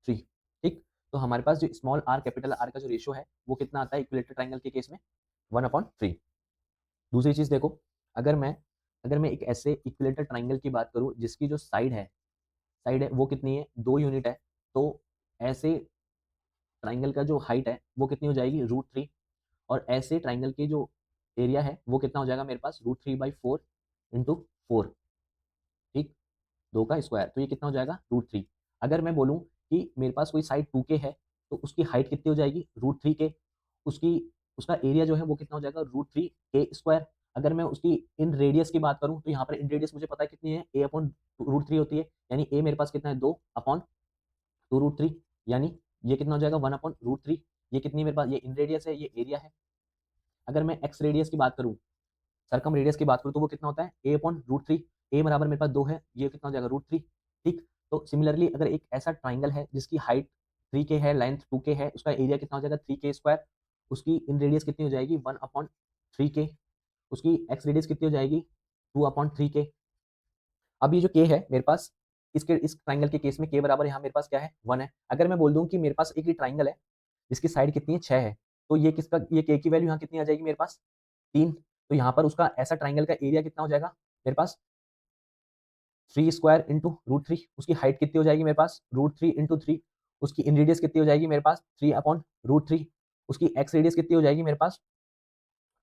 ठीक, तो हमारे पास जो स्मॉल आर कैपिटल आर का जो रेशियो है वो कितना आता है इक्विलेटरल ट्राइंगल के केस में, 1/3। दूसरी चीज देखो, अगर मैं अगर मैं एक ऐसे इक्विलेटरल ट्राइंगल की बात करूं जिसकी जो साइड है वो कितनी है, 2 यूनिट है, तो ऐसे ट्राइंगल का जो हाइट है वो कितनी हो जाएगी, √3, और ऐसे ट्राइंगल के जो एरिया है वो कितना हो जाएगा मेरे पास, √3/4 इंटू 4। ठीक, 2 का स्क्वायर, तो ये कितना हो जाएगा, √3। अगर मैं बोलूँ कि मेरे पास कोई साइड 2K है, तो उसकी हाइट कितनी हो जाएगी, √3K, उसकी उसका एरिया जो है वो कितना हो जाएगा, √3K²। अगर मैं उसकी इन रेडियस की बात करूँ, तो यहाँ पर इन रेडियस मुझे पता है कितनी है, a/√3 होती है, यानी a मेरे पास कितना है, 2/2√3, यानी ये कितना हो जाएगा, 1/√3। ये कितनी है मेरे पास, ये इन रेडियस है, ये एरिया है। अगर मैं एक्स रेडियस की बात करूँ, सरकम रेडियस की बात करूँ, तो वो कितना होता है, a/√3, ए बराबर मेरे पास 2 है, ये कितना हो जाएगा, √3। ठीक, तो सिमिलरली अगर एक ऐसा ट्राइंगल है जिसकी हाइट 3K है, लेंथ 2K है, उसका एरिया कितना हो जाएगा, 3K², उसकी इन रेडियस कितनी हो जाएगी, 1/3K, उसकी एक्स रेडियस कितनी हो जाएगी, 2/3K। अब ये जो K है मेरे पास, इस ट्राइंगल के केस में K बराबर यहाँ मेरे पास क्या है, 1 है। अगर मैं बोल दूं कि मेरे पास एक ये ट्राइंगल है जिसकी साइड कितनी है, 6 है, तो ये किसका, ये K की वैल्यू यहाँ कितनी आ जाएगी मेरे पास, 3। तो यहाँ पर उसका ऐसा ट्राइंगल का एरिया कितना हो जाएगा मेरे पास, 3² इंटू √3। उसकी हाइट कितनी हो जाएगी मेरे पास, √3 इंटू 3। उसकी इन रेडियस कितनी हो जाएगी मेरे पास, 3/√3। उसकी एक्स रेडियस कितनी हो जाएगी मेरे पास,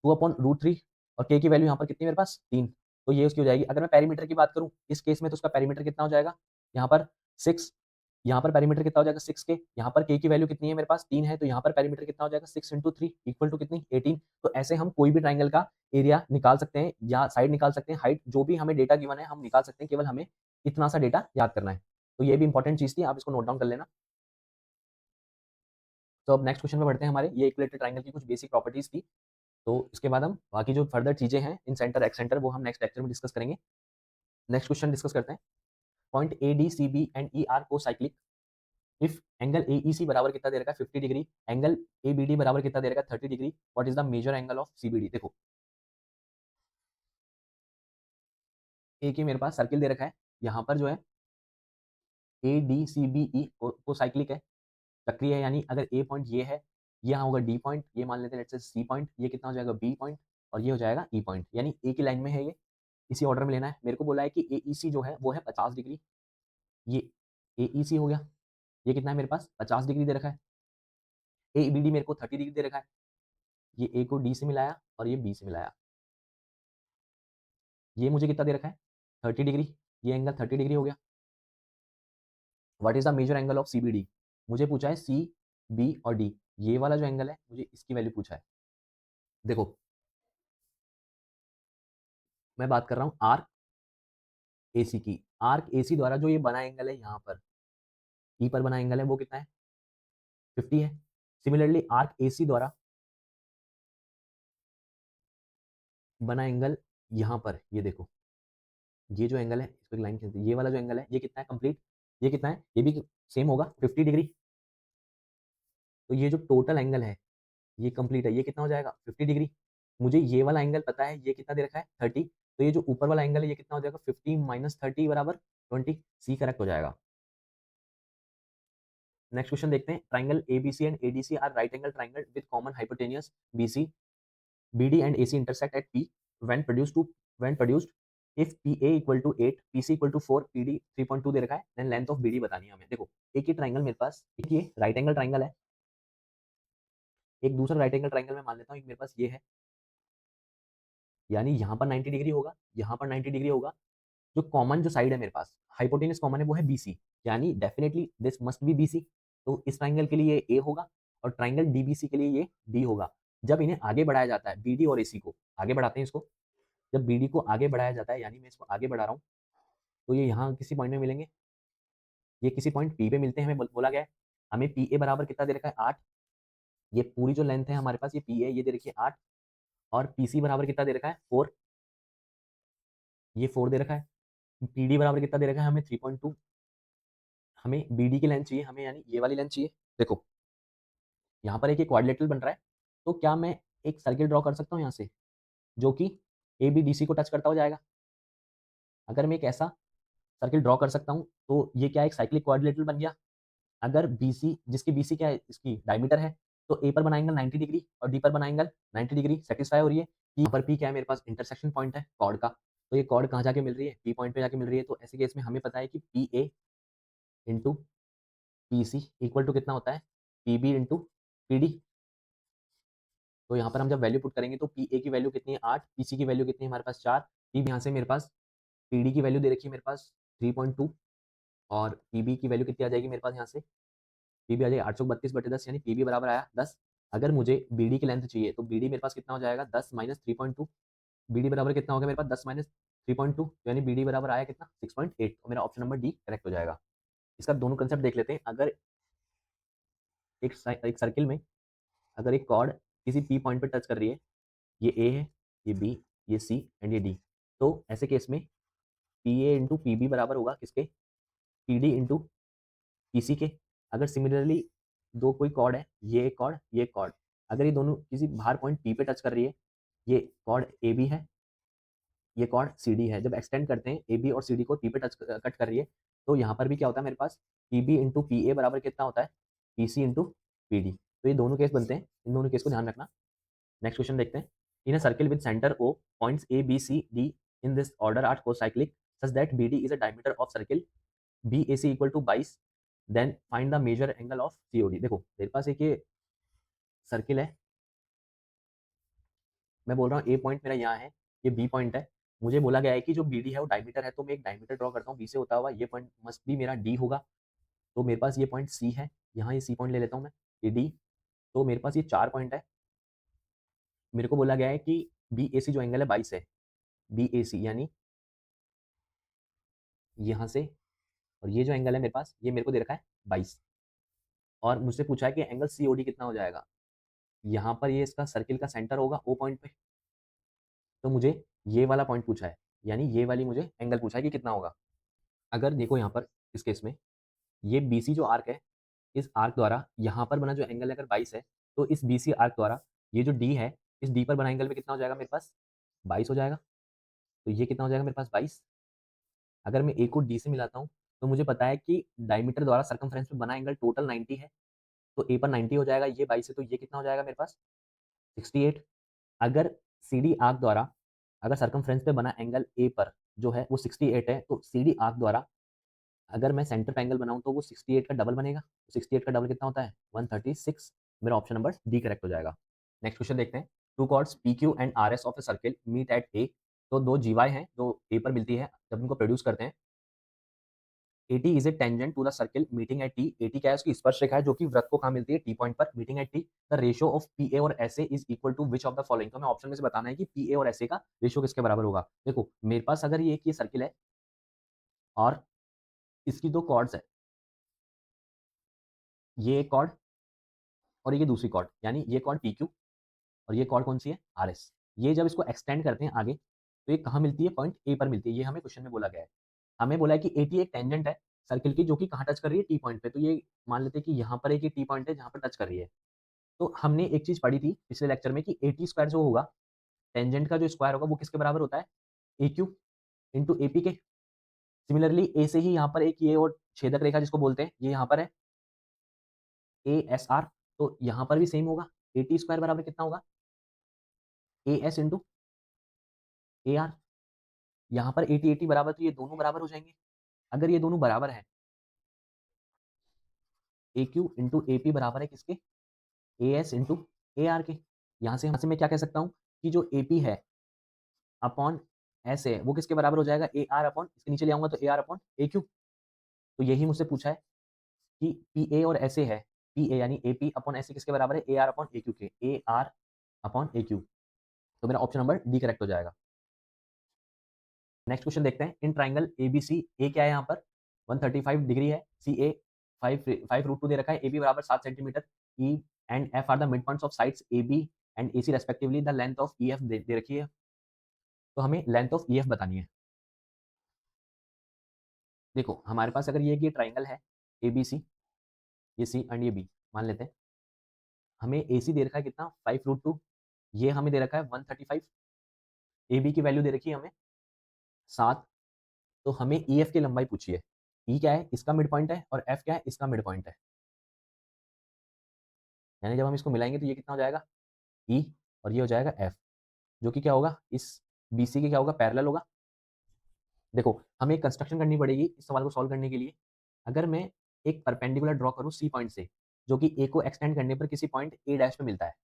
2/√3, और के की वैल्यू यहाँ पर कितनी है मेरे पास, 3। तो ये उसकी हो जाएगी। अगर मैं पेरीमीटर की बात करूँ इस केस में, तो उसका पेरीमीटर कितना हो जाएगा, यहाँ पर 6, यहाँ पर पेरीमीटर कितना हो जाएगा 6K, यहाँ पर के की वैल्यू कितनी है मेरे पास, 3 है, तो यहाँ पर पेरीमीटर कितना हो जाएगा, 6 इंटू 3 इक्वल टू कितनी, 18। तो ऐसे हम कोई भी ट्राइंगल का एरिया निकाल सकते हैं या साइड निकाल सकते हैं, हाइट, जो भी हमें डेटा गिवन है हम निकाल सकते हैं, केवल हमें इतना सा डेटा याद करना है। तो ये भी इंपॉर्टेंट चीज थी, आप इसको नोट डाउन कर लेना। तो अब नेक्स्ट क्वेश्चन में बढ़ते हैं, हमारे ये इक्विलेटरल ट्राइंगल की कुछ बेसिक प्रॉपर्टीज थी, तो इसके बाद हम बाकी जो फर्दर चीजें हैं इन सेंटर एक्स सेंटर वो हम नेक्स्ट लेक्चर में डिस्कस करेंगे। नेक्स्ट क्वेश्चन डिस्कस करते हैं, point A D C B and E are को cyclic if angle A E C बराबर कितना दे रखा है, 50 degree, angle A B D बराबर कितना दे रखा है, 30 degree, what is the major angle of C B D. देखो एक ही मेरे पास सर्किल दे रखा है, यहाँ पर जो है ए डी सी बी ई को साइक्लिक है, चक्रीय है, यानी अगर ए पॉइंट ये है, यहाँ होगा डी पॉइंट, ये मान लेते हैं लेट्स से सी पॉइंट, ये कितना हो जाएगा बी पॉइंट, और ये हो जाएगा ई पॉइंट, यानी एक ही लाइन में है ये, इसी ऑर्डर में लेना है। मेरे को बोला है कि ए ई सी जो है वो है 50 डिग्री, ये ए ई सी हो गया, ये कितना है मेरे पास 50 डिग्री दे रखा है। ए बी डी मेरे को 30 डिग्री दे रखा है, ये ए को डी से मिलाया और ये बी से मिलाया, ये मुझे कितना दे रखा है 30 डिग्री, ये एंगल 30 डिग्री हो गया। What is the major angle of C B D, मुझे पूछा है सी बी और डी, ये वाला जो एंगल है मुझे इसकी वैल्यू पूछा है। देखो मैं बात कर रहा हूँ आर्क ए सी की, आर्क ए सी द्वारा जो ये बना एंगल है यहाँ पर, ई पर बना एंगल है वो कितना है, 50 है। सिमिलरली आर्क AC द्वारा बना एंगल यहाँ पर, ये देखो, ये जो एंगल है इसको एक लाइन खींचते हैं, ये वाला जो एंगल है ये कितना है कंप्लीट, ये कितना है, ये भी सेम होगा 50 डिग्री। तो ये जो टोटल एंगल है ये कंप्लीट है, ये कितना हो जाएगा 50 डिग्री। मुझे ये वाला एंगल पता है ये कितना दे रखा है 30, तो ये जो ऊपर वाला एंगल है ये कितना हो जाएगा 50 माइनस 30 बराबर 20, सी करेक्ट हो जाएगा। नेक्स्ट क्वेश्चन देखते हैं, triangle ABC and ADC are right angle triangle with common hypotenuse BC, BD and AC intersect at P when produced if PA equal to 8, PC equal to 4, PD 3.2 दे रखा है, then length of BD बतानी है हमें। देखो एक ये ट्राइंगल मेरे पास, एक ये राइट एंगल ट्राइंगल है, एक दूसरा राइट एंगल ट्राइंगल मैं मान लेता हूँ, एक मेरे पास ये है, यानी यहाँ पर 90 डिग्री होगा, यहाँ पर 90 डिग्री होगा। जो कॉमन जो साइड है मेरे पास हाइपोटेनस कॉमन है वो है BC, यानी definitely this must be BC। तो इस ट्राइंगल के लिए ये A होगा और ट्राइंगल DBC के लिए ये D होगा। जब इन्हें आगे बढ़ाया जाता है BD और AC को आगे बढ़ाते हैं इसको, जब BD को आगे बढ़ाया जाता है यानी मैं इसको आगे बढ़ा रहा हूँ, तो ये यहाँ किसी पॉइंट में मिलेंगे, ये किसी पॉइंट P पे मिलते हैं। हमें बोला गया है हमें PA बराबर कितना दे रखा है 8, ये पूरी जो लेंथ है हमारे पास ये PA ये दे रखी है 8, और PC बराबर कितना दे रखा है 4, ये 4 दे रखा है। PD बराबर कितना दे रखा है हमें 3.2, हमें BD की लेंथ चाहिए हमें, यानी ये वाली लेंथ चाहिए। देखो यहाँ पर एक क्वाड्रिलेटरल बन रहा है, तो क्या मैं एक सर्किल ड्रॉ कर सकता हूँ यहाँ से जो कि ABDC को टच करता हो जाएगा। अगर मैं एक ऐसा सर्किल ड्रॉ कर सकता हूँ तो ये क्या एक साइक्लिक क्वाड्रिलेटरल बन गया। अगर BC जिसकी BC क्या है इसकी डायमीटर है, तो A पर बना एंगल 90 डिग्री और D पर बना एंगल 90 डिग्री सेटिस्फाई हो रही है। यहाँ पर P क्या है मेरे पास इंटरसेक्शन पॉइंट है कॉर्ड का, तो ये कॉर्ड कहाँ जाके मिल रही है P पॉइंट पे जाके मिल रही है। तो ऐसे केस में हमें पता है कि PA into PC equal to कितना होता है PB इंटू PD। तो यहाँ पर हम जब वैल्यू पुट करेंगे तो PA की वैल्यू कितनी है 8, PC की वैल्यू कितनी है हमारे पास 4, P यहाँ से मेरे पास PD की वैल्यू दे रखी है मेरे पास 3.2, और PB की वैल्यू कितनी आ जाएगी मेरे पास यहाँ से, PB आ जाएगी 832/10, यानी PB बराबर आया 10। अगर मुझे BD की लेंथ चाहिए तो BD मेरे पास कितना हो जाएगा 10 माइनस 3.2, BD बराबर कितना हो गया मेरे पास 10 माइनस 3.2, यानी BD बराबर आया कितना 6.8। तो मेरा ऑप्शन नंबर D करेक्ट हो जाएगा। इसका दोनों कंसेप्ट देख लेते हैं। अगर एक सर्किल में अगर एक कॉर्ड किसी P पॉइंट पर टच कर रही है, ये A है, ये B, ये C एंड ये D, तो ऐसे केस में PA इंटू PB बराबर होगा किसके PD इंटू PC के। अगर सिमिलरली दो कोई कॉर्ड है, ये एक कॉर्ड ये एक कॉर्ड, अगर ये दोनों किसी बाहर पॉइंट P पे टच कर रही है, ये कॉर्ड AB है, ये कॉर्ड CD है, जब एक्सटेंड करते हैं AB और CD को P पे टच कट कर रही है, तो यहाँ पर भी क्या होता है मेरे पास PB इंटू PA बराबर कितना होता है PC इंटू PD। तो ये दोनों केस बनते हैं, इन दोनों केस को ध्यान रखना। नेक्स्ट क्वेश्चन देखते हैं, in a circle with centre O points A B C D in this order are concyclic such that BD is a diameter of circle BAC equal to 22, then find the major angle of COD। देखो मेरे पास एक ये सर्किल है, मैं बोल रहा हूँ A पॉइंट मेरा यहाँ है, ये B पॉइंट है, मुझे बोला गया है कि जो BD है वो डायमीटर है, तो मैं एक डायमीटर ड्रॉ करता हूँ B से होता हुआ, ये पॉइंट मस्ट भी मेरा D होगा। तो मेरे पास ये पॉइंट C है, यहाँ ये C पॉइंट ले लेता हूँ मैं, ये D, तो मेरे पास ये 4 पॉइंट है। मेरे को बोला गया है कि BAC जो एंगल है 22 है, BAC यानी यहाँ से, और ये जो एंगल है मेरे पास ये मेरे को दे रखा है 22, और मुझसे पूछा है कि एंगल COD कितना हो जाएगा। यहाँ पर ये इसका सर्किल का सेंटर होगा O पॉइंट पे, तो मुझे ये वाला पॉइंट पूछा है, यानी ये वाली मुझे एंगल पूछा है कि कितना होगा। अगर देखो यहाँ पर इस केस में ये BC जो आर्क है, इस आर्क द्वारा यहाँ पर बना जो एंगल है अगर 22 है, तो इस BC आर्क द्वारा ये जो D है, इस D पर बना एंगल में कितना हो जाएगा मेरे पास 22 हो जाएगा। तो ये कितना हो जाएगा मेरे पास 22। अगर मैं A को D से मिलाता हूँ तो मुझे पता है कि डायमीटर द्वारा सर्कमफ्रेंस पे बना एंगल टोटल 90 है, तो A पर 90 हो जाएगा, ये 22 है, तो ये कितना हो जाएगा मेरे पास 68। अगर CD आर्क द्वारा अगर सर्कमफ्रेंस पे बना एंगल A पर जो है वो 68 है, तो CD आर्क द्वारा अगर मैं सेंटर पे एंगल बनाऊं तो वो 68 का डबल बनेगा। 68 का डबल कितना होता है 136। मेरा ऑप्शन नंबर डी करेक्ट हो जाएगा। नेक्स्ट क्वेश्चन देखते हैं, two chords PQ and RS of a circle meet at A। तो दो जीवाएं हैं जो A पर मिलती है, जब उनको प्रोड्यूस करते हैं, AT is a tangent to the circle meeting at T। AT क्या है उसकी स्पर्श रेखा है जो कि वृत्त को कहाँ मिलती है T पॉइंट पर meeting at T। The ratio of PA और SA is equal to which of the following. तो हमें ऑप्शन में से बताना है कि PA और SA का रेशियो किसके बराबर होगा। देखो मेरे पास अगर ये एक ये सर्किल है और इसकी दो कॉर्ड्स है, ये एक कॉर्ड और ये दूसरी कॉर्ड, यानी ये कॉर्ड PQ और ये कॉर्ड कौन सी है? RS। ये जब इसको एक्सटेंड करते हैं आगे, तो ये कहाँ मिलती है? पॉइंट A पर मिलती है। ये हमें क्वेश्चन में बोला गया है। हमें बोला है कि AT एक टेंजेंट है सर्किल की, जो कि कहाँ टच कर रही है? T पॉइंट पे। तो ये मान लेते हैं कि यहाँ पर एक ये T पॉइंट है जहाँ पर टच कर रही है। तो हमने एक चीज़ पढ़ी थी पिछले लेक्चर में कि AT स्क्वायर जो होगा, टेंजेंट का जो स्क्वायर होगा वो किसके बराबर होता है? AQ इंटू AP के। सिमिलरली A से ही यहाँ पर एक ये और छेदक रेखा जिसको बोलते हैं, ये यहाँ पर है ASR। तो यहाँ पर भी सेम होगा। AT स्क्वायर बराबर कितना होगा? AS into AR। यहाँ पर 80-80 बराबर, तो ये दोनों बराबर हो जाएंगे। अगर ये दोनों बराबर है, AQ इंटू AP बराबर है किसके? AS इंटू AR के। यहाँ से मैं क्या कह सकता हूँ कि जो AP है अपॉन S है वो किसके बराबर हो जाएगा? AR अपॉन, इसके नीचे ले आऊंगा तो AR अपॉन AQ। तो यही मुझसे पूछा है कि PA और SA है। PA यानी AP अपॉन SA किसके बराबर है? AR अपॉन AQ के। AR upon AQ। तो मेरा ऑप्शन नंबर डी करेक्ट हो जाएगा। नेक्स्ट क्वेश्चन देखते हैं। इन ट्राइंगल ABC, ए क्या है यहाँ पर? 135 डिग्री है। CA 5 √2 दे रखा है। AB बराबर 7 centimetre. E and F are the mid points of sides AB and AC respectively. The length of EF दे रखी है। तो हमें लेंथ ऑफ EF बतानी है। देखो हमारे पास अगर ये ट्राइंगल है ABC, ये C एंड ये B मान लेते हैं। हमें AC दे रखा है कितना? 5 √2। ये हमें दे रखा है 135। AB की वैल्यू दे रखी है हमें 7। तो हमें EF की लंबाई पूछी है। E क्या है? इसका मिड पॉइंट है। और F क्या है? इसका मिड पॉइंट है। यानी जब हम इसको मिलाएंगे तो ये कितना हो जाएगा? E और ये हो जाएगा F, जो कि क्या होगा? इस BC के क्या होगा? पैरेलल होगा। देखो हमें एक कंस्ट्रक्शन करनी पड़ेगी इस सवाल को सॉल्व करने के लिए। अगर मैं एक परपेंडिकुलर ड्रॉ करूँ C पॉइंट से, जो कि A को एक्सटेंड करने पर किसी पॉइंट A डैश पे मिलता है,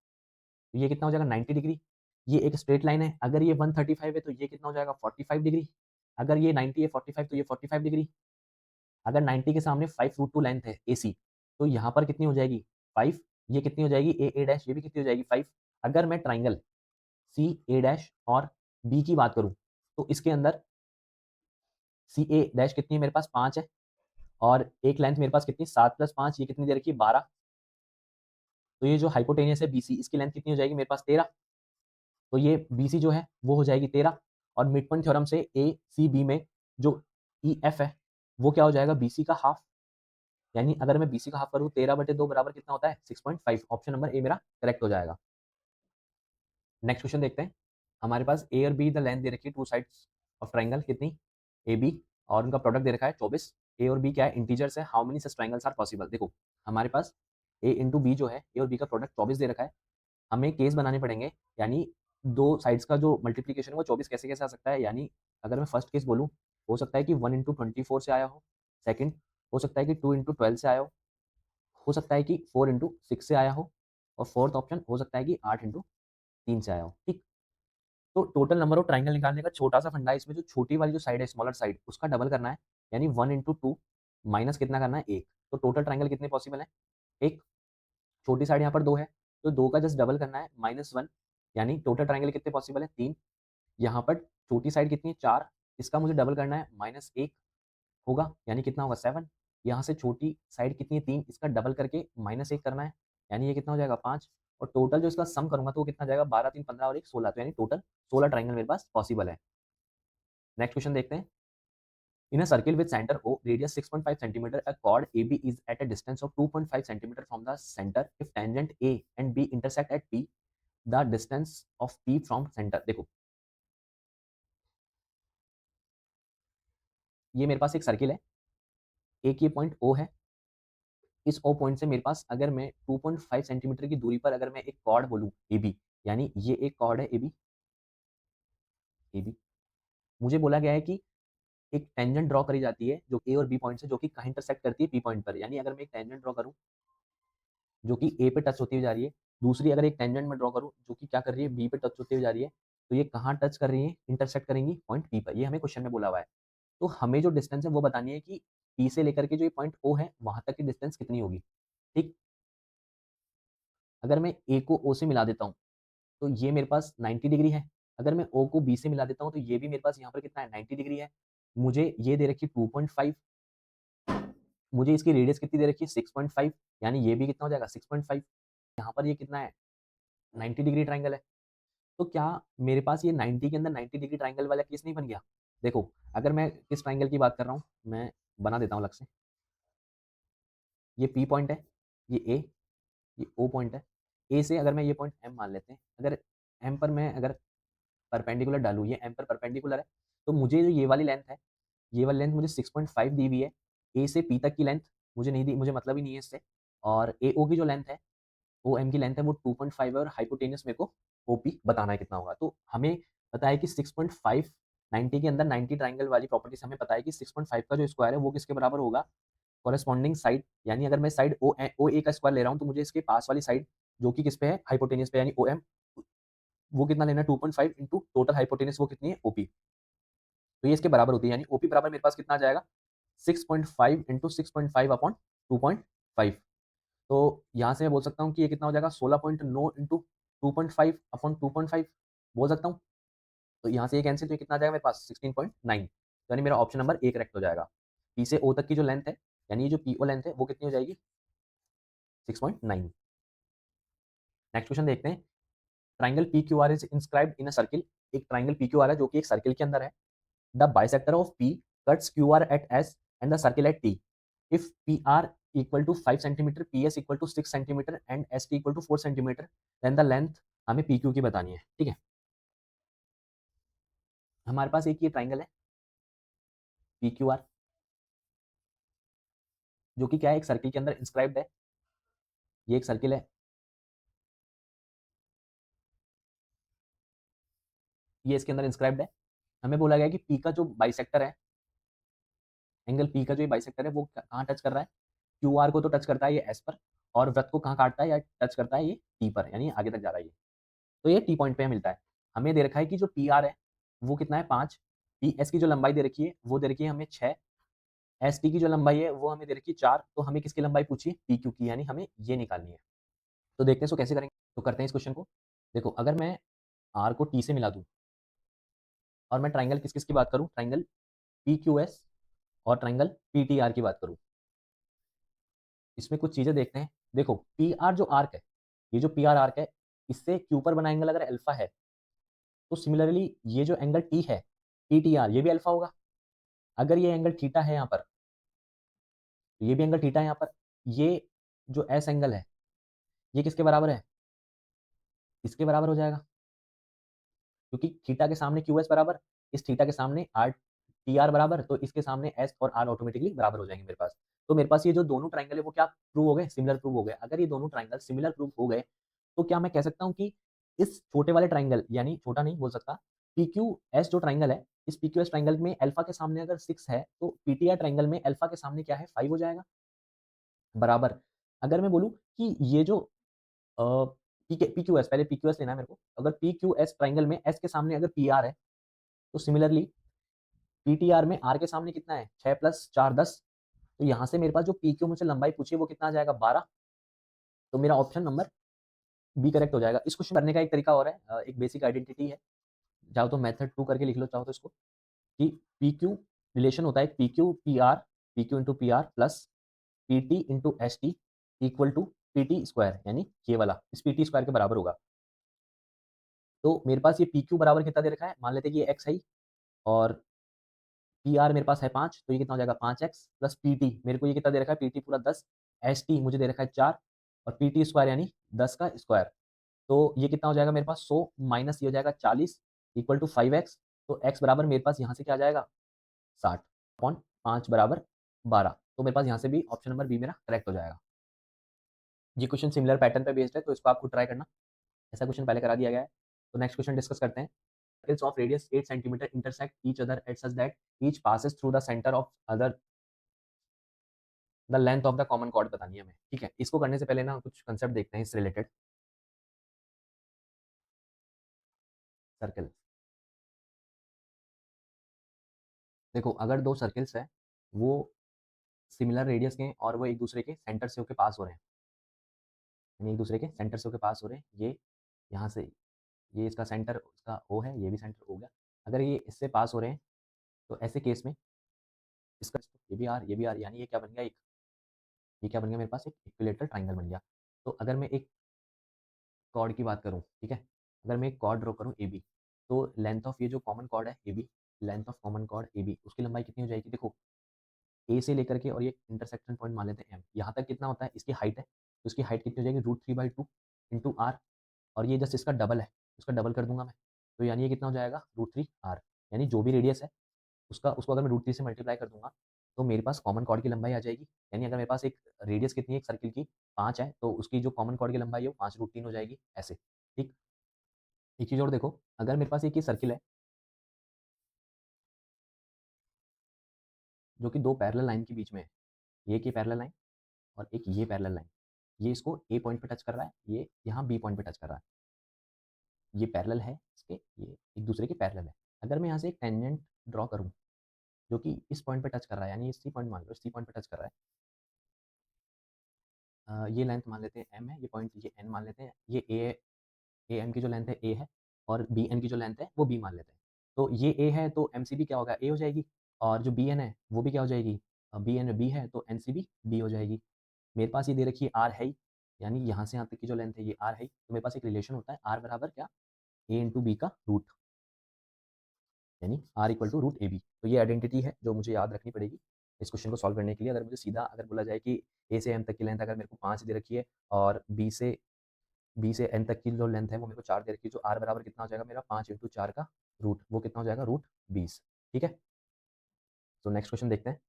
तो ये कितना हो जाएगा? 90 डिग्री। ये एक स्ट्रेट लाइन है। अगर ये 135 है तो ये कितना हो जाएगा? 45 डिग्री। अगर ये 90 है 45, तो ये 45 डिग्री। अगर 90 के सामने 5 √2 लेंथ है AC, तो यहाँ पर कितनी हो जाएगी? 5। ये कितनी हो जाएगी? A डैश, ये भी कितनी हो जाएगी? 5। अगर मैं ट्राइंगल CA डैश और B की बात करूँ, तो इसके अंदर CA डैश कितनी है मेरे पास? 5 है। और एक लेंथ मेरे पास कितनी? 7 + 5, ये कितनी दे रखी है? 12। तो ये जो हाइपोटेनियस है BC, इसकी लेंथ कितनी हो जाएगी मेरे पास? 13। तो ये BC जो है वो हो जाएगी 13। और मिड पॉइंट थ्योरम से ACB में जो EF है वो क्या हो जाएगा? BC का हाफ। यानी अगर मैं BC का हाफ करूँ, 13/2 बराबर कितना होता है? 6.5। ऑप्शन नंबर ए मेरा करेक्ट हो जाएगा। नेक्स्ट क्वेश्चन देखते हैं। हमारे पास A और B द लेंथ दे रखी है टू साइड्स ऑफ ट्राइंगल कितनी? AB, और उनका प्रोडक्ट दे रखा है 24। A और B क्या है? इंटीजर्स है। How many such triangles are possible? देखो हमारे पास A इंटू B जो है, A और B का प्रोडक्ट 24 दे रखा है। हमें केस बनाने पड़ेंगे, यानी दो साइड्स का जो मल्टीप्लीकेशन है वो 24 कैसे कैसे आ सकता है। यानी अगर मैं फर्स्ट केस बोलूँ, हो सकता है कि 1 इंटू 24 से आया हो। सेकंड हो सकता है कि 2 इंटू 12 से आया हो सकता है कि 4 इंटू 6 से आया हो। और फोर्थ ऑप्शन हो सकता है कि 8 इंटू 3 से आया हो। ठीक। तो टोटल नंबर ऑफ ट्राइंगल निकालने का छोटा सा फंडा है इसमें, जो छोटी वाली जो साइड है, स्मॉलर साइड, उसका डबल करना है। यानी 1 इंटू 2 माइनस कितना करना है? 1। तो टोटल ट्राइंगल कितने पॉसिबल है? एक। छोटी साइड यहाँ पर 2 है, तो 2 का जस्ट डबल करना है, -1। यानी टोटल ट्राइंगल कितने पॉसिबल है? 3। यहाँ पर छोटी साइड कितनी है? 4। इसका मुझे डबल करना है, -1 होगा, यानी कितना होगा? 7। यहाँ से छोटी साइड कितनी है? 3। इसका डबल करके -1 करना है, यानी ये कितना हो जाएगा? 5। और टोटल जो इसका सम करूंगा तो वो कितना जाएगा? 12, 3, 15 और 1 16। तो यानी टोटल 16 ट्राइंगल मेरे पास पॉसिबल है। नेक्स्ट क्वेश्चन देखते हैं। In a circle with center O, radius 6.5 centimeter, a chord AB is at a distance of 2.5 centimeter from the center. If tangent A and B intersect at P, the distance of P from center। देखो ये मेरे पास एक सर्किल है, एक ये पॉइंट O है। इस O पॉइंट से मेरे पास अगर मैं 2.5 सेंटीमीटर की दूरी पर अगर मैं एक कॉर्ड बोलूँ AB, यानी ये एक कॉर्ड है AB। AB मुझे बोला गया है कि एक टेंजेंट ड्रॉ करी जाती है जो A और B पॉइंट से, जो कि कहाँ इंटरसेक्ट करती है? P पॉइंट पर। यानी अगर मैं एक टेंजेंट ड्रॉ करूँ जो कि ए पे टच होती हुई जा रही है, दूसरी अगर एक टेंजेंट में ड्रॉ करूँ जो कि क्या कर रही है? बी पे टच होती हुई जा रही है, तो ये कहाँ टच कर रही है? इंटरसेक्ट करेंगी पॉइंट पी पर। ये हमें क्वेश्चन में बोला हुआ है। तो हमें जो डिस्टेंस है वो बतानी है कि पी से लेकर के जो ये पॉइंट ओ है वहां तक की डिस्टेंस कितनी होगी। ठीक। अगर मैं ए को ओ से मिला देता हूँ तो ये मेरे पास 90 डिग्री है। अगर मैं ओ को बी से मिला देता हूँ तो ये भी मेरे पास यहाँ पर कितना है? 90 डिग्री है। मुझे ये दे रखी 2.5, मुझे इसकी रेडियस कितनी दे रखी है 6.5, यानी ये भी कितना हो जाएगा 6.5। यहाँ पर ये कितना है 90 डिग्री ट्राइंगल है। तो क्या मेरे पास ये 90 के अंदर 90 डिग्री ट्राइंगल वाला केस नहीं बन गया? देखो, अगर मैं किस ट्राइंगल की बात कर रहा हूँ, मैं बना देता हूँ अलग से। ये पी पॉइंट है, ये ए, ये ओ पॉइंट है। ए से अगर मैं ये पॉइंट एम मान लेते हैं, अगर एम पर मैं अगर परपेंडिकुलर डालूँ, ये एम पर परपेंडिकुलर है, तो मुझे जो ये वाली लेंथ है, ये वाली लेंथ मुझे 6.5 दी हुई है। ए से पी तक की लेंथ मुझे नहीं दी, मुझे मतलब ही नहीं है इससे। और ए ओ की जो लेंथ है, ओ एम की लेंथ है वो 2.5 है, और हाइपोटेनियस मेरे को ओ पी बताना है कितना होगा। तो हमें पता है कि 6.5 90 के अंदर 90 ट्राइंगल वाली प्रॉपर्टी से हमें पता है कि 6.5 का जो स्क्वायर है वो किसके बराबर होगा, कॉरेस्पॉन्डिंग साइड, यानी अगर मैं साइड ओ ए का स्क्वायर ले रहा हूँ, तो मुझे इसके पास वाली साइड जो कि किस पे है, हाइपोटेनियस पे, यानी ओ एम, वो कितना लेना है 2.5 इंटू टोटल हाइपोटेनियस वो कितनी है ओपी। तो ये इसके बराबर होती है, यानी ओपी बराबर मेरे पास कितना आ जाएगा 6.5 इंटू 6.5 अपॉन 2.5। तो यहाँ से मैं बोल सकता हूँ कि ये कितना हो जाएगा 16.9 इंटू 2.5 अपॉन 2.5 बोल सकता हूँ। तो यहाँ से ये कैंसिल, तो ये कितना आ जाएगा मेरे पास 16.9। यानी मेरा ऑप्शन नंबर ए करेक्ट हो जाएगा। पी से ओ तक की जो लेंथ है, यानी ये जो पी ओ लेंथ है वो कितनी हो जाएगी 6.9। नेक्स्ट क्वेश्चन देखते हैं। Triangle P Q R is inscribed in a circle. एक ट्राइंगल पी क्यू आर है जो कि एक सर्किल के अंदर है। The bisector of P cuts Q R at S and the circle at T. If P R equal to 5 centimetre, P S equal to 6 centimetre and S T equal to 4 centimetre, then the length हमें पी क्यू की बतानी है। ठीक है, हमारे पास एक ये ट्राइंगल है पी क्यू आर, जो कि क्या है एक सर्किल के अंदर इंस्क्राइब्ड है। ये एक सर्किल है, ये इसके अंदर इंस्क्राइब्ड है। हमें बोला गया कि पी का जो बाइसेक्टर है, एंगल पी का जो बाइसेक्टर है वो कहाँ टच कर रहा है, क्यू आर को तो टच करता है ये एस पर, और वृत्त को कहाँ काटता है या टच करता है ये टी पर, यानी आगे तक जा रहा है ये। तो ये टी पॉइंट पे मिलता है। हमें दे रखा है कि जो पी आर है वो कितना है 5, पी एस की जो लंबाई दे रखी है वो दे रखी है हमें 6, एस टी की जो लंबाई है वो हमें दे रखी है 4। तो हमें किसकी लंबाई पूछी है पी क्यू की, यानी हमें ये निकालनी है। तो देखते हैं इसको कैसे करेंगे। तो करते हैं इस क्वेश्चन को। देखो, अगर मैं आर को टी से मिला दूं, और मैं ट्राइंगल किस किस की बात करूं, ट्राइंगल पी क्यू एस और ट्राइंगल पी टी आर की बात करूं, इसमें कुछ चीजें देखते हैं। देखो, पी आर जो आर्क है, ये जो पी आर आर्क है, इससे क्यू पर बना एंगल अगर अल्फा है, तो सिमिलरली ये जो एंगल टी है पी टी आर, ये भी अल्फा होगा। अगर ये एंगल थीटा है यहाँ पर, तो ये भी एंगल थीटा है यहाँ पर। ये जो एस एंगल है ये किसके बराबर है, इसके बराबर हो जाएगा, क्योंकि थीटा के सामने क्यू एस बराबर, इस थीटा के सामने आर टी आर बराबर, तो इसके सामने एस और आर ऑटोमेटिकली बराबर हो जाएंगे मेरे पास। तो मेरे पास ये जो दोनों ट्राइंगल है वो क्या प्रूव हो गए, सिमिलर प्रूव हो गए। अगर ये दोनों ट्राइंगल सिमिलर प्रूव हो गए, तो क्या मैं कह सकता हूँ कि इस छोटे वाले ट्राइंगल, यानी छोटा नहीं बोल सकता, पी क्यू एस जो ट्राइंगल है, इस पी क्यू एस ट्राइंगल में अल्फा के सामने अगर 6 है, तो पीटीआर ट्राइंगल में अल्फा के सामने क्या है 5 हो जाएगा बराबर। अगर मैं बोलूँ कि ये जो पी क्यू एस, पहले पी क्यू एस लेना है मेरे को, अगर पी क्यू एस ट्राइंगल में एस के सामने अगर पी आर है, तो सिमिलरली पीटीआर में आर के सामने कितना है 6 प्लस 4 10। तो यहाँ से मेरे पास जो पी क्यू मुझसे लंबाई पूछी है वो कितना आ जाएगा 12। तो मेरा ऑप्शन नंबर बी करेक्ट हो जाएगा। इस क्वेश्चन करने का एक तरीका और है, एक बेसिक आइडेंटिटी है, चाहो तो मेथड 2 करके लिख लो, चाहो तो इसको, कि पी क्यू रिलेशन होता है P Q P R, P Q into P R plus P T into S T equal to P T square, यानी ये वाला इस पी टी स्क्वायर के बराबर होगा। तो मेरे पास ये पी क्यू बराबर कितना दे रखा है, मान लेते हैं कि ये एक्स है, और पी आर मेरे पास है 5, तो ये कितना हो जाएगा 5x प्लस पी टी, मेरे को ये कितना दे रखा है पी टी पूरा 10, एस टी मुझे दे रखा है 4, और पी टी स्क्वायर यानी 10 का स्क्वायर। तो ये कितना हो जाएगा मेरे पास 100 माइनस ये हो जाएगा 40 इक्वल टू 5x। तो x बराबर मेरे पास यहाँ से क्या आ जाएगा 60 अपॉन 5 बराबर 12। तो मेरे पास यहाँ से भी ऑप्शन नंबर बी मेरा करेक्ट हो जाएगा। ये क्वेश्चन सिमिलर पैटर्न पे बेस्ड है, तो इसको आपको ट्राई करना, ऐसा क्वेश्चन पहले करा दिया गया है। तो नेक्स्ट क्वेश्चन डिस्कस करते हैं। Circles of radius 8 centimeter intersect each other at such that each passes through the center of other the length of the common chord बतानी है हमें। ठीक है, इसको करने से पहले ना कुछ कंसेप्ट देखते हैं इससे रिलेटेड। सर्कल, देखो अगर दो सर्कल्स है वो सिमिलर रेडियस के हैं और वो एक दूसरे के सेंटर से होकर पास हो रहे हैं, यानी एक दूसरे के सेंटर से होकर पास हो रहे हैं, ये यहाँ से, ये इसका सेंटर इसका ओ है, ये भी सेंटर हो गया। अगर ये इससे पास हो रहे हैं, तो ऐसे केस में इसका ये भी आर, ये भी आर, यानी ये क्या बन गया एक ये क्या बन गया मेरे पास, एक इक्विलेटरल ट्राइंगल बन गया। तो अगर मैं एक कॉर्ड की बात करूँ, ठीक है, अगर मैं एक कॉर्ड ड्रॉ करूँ ए बी, तो लेंथ ऑफ ये जो कॉमन कॉर्ड है A B, length of common chord A B, उसकी लंबाई कितनी हो जाएगी? देखो, ए से लेकर के और ये इंटरसेक्शन पॉइंट मान लेते हैं एम, यहाँ तक कितना होता है, इसकी हाइट है, तो इसकी हाइट कितनी हो जाएगी? √3/2 इंटू आर, और ये जस्ट इसका डबल है, उसका डबल कर दूंगा मैं, तो यानी ये कितना हो जाएगा? √3 आर। यानी जो भी रेडियस है उसका, उसको अगर मैं √3 से मल्टीप्लाई कर दूंगा, तो मेरे पास कॉमन कॉर्ड की लंबाई आ जाएगी। यानी अगर मेरे पास एक रेडियस कितनी है एक सर्किल की, 5 है, तो उसकी जो कॉमन कॉर्ड की लंबाई है वो 5 √3 हो जाएगी, ऐसे। ठीक। एक चीज़ और देखो, अगर मेरे पास एक ये सर्किल है जो कि दो पैरेलल लाइन के बीच में है, ये एक ये पैरेलल लाइन और एक ये पैरेलल लाइन, ये इसको ए पॉइंट पे टच कर रहा है, ये यहाँ बी पॉइंट पे टच कर रहा है, ये पैरेलल है इसके, ये एक दूसरे के पैरेलल है। अगर मैं यहाँ से एक टेंजेंट ड्रॉ करूँ जो कि इस पॉइंट पे टच कर रहा है, यानी सी पॉइंट मान लो, सी पॉइंट पे टच कर रहा है, ये लेंथ मान लेते हैं एम है, ये पॉइंट ये एन मान लेते हैं, ये ए एम की जो लेंथ है ए है, और बी एन की जो लेंथ है वो बी मान लेते हैं। तो ये ए है तो एम सी बी क्या होगा? ए हो जाएगी, और जो बी एन है वो भी क्या हो जाएगी? बी एन बी है तो एन सी बी बी हो जाएगी। मेरे पास ये दे रखी है आर है ही, यानी यहाँ से यहाँ तक की जो लेंथ है ये आर है ही, तो मेरे पास एक रिलेशन होता है आर बराबर क्या? ए इंटू बी का रूट, यानी R equal to root A B. तो ये आइडेंटिटी है जो मुझे याद रखनी पड़ेगी इस क्वेश्चन को सॉल्व करने के लिए। अगर मुझे सीधा अगर बोला जाए कि ए से एम तक की लेंथ अगर मेरे को 5 दे रखी है, और बी से एन तक की जो लेंथ है वो मेरे को 4 दे रखी है, जो आर बराबर कितना हो जाएगा मेरा? 5 इंटू 4 का रूट, वो कितना हो जाएगा? √20। ठीक है, तो नेक्स्ट क्वेश्चन देखते हैं।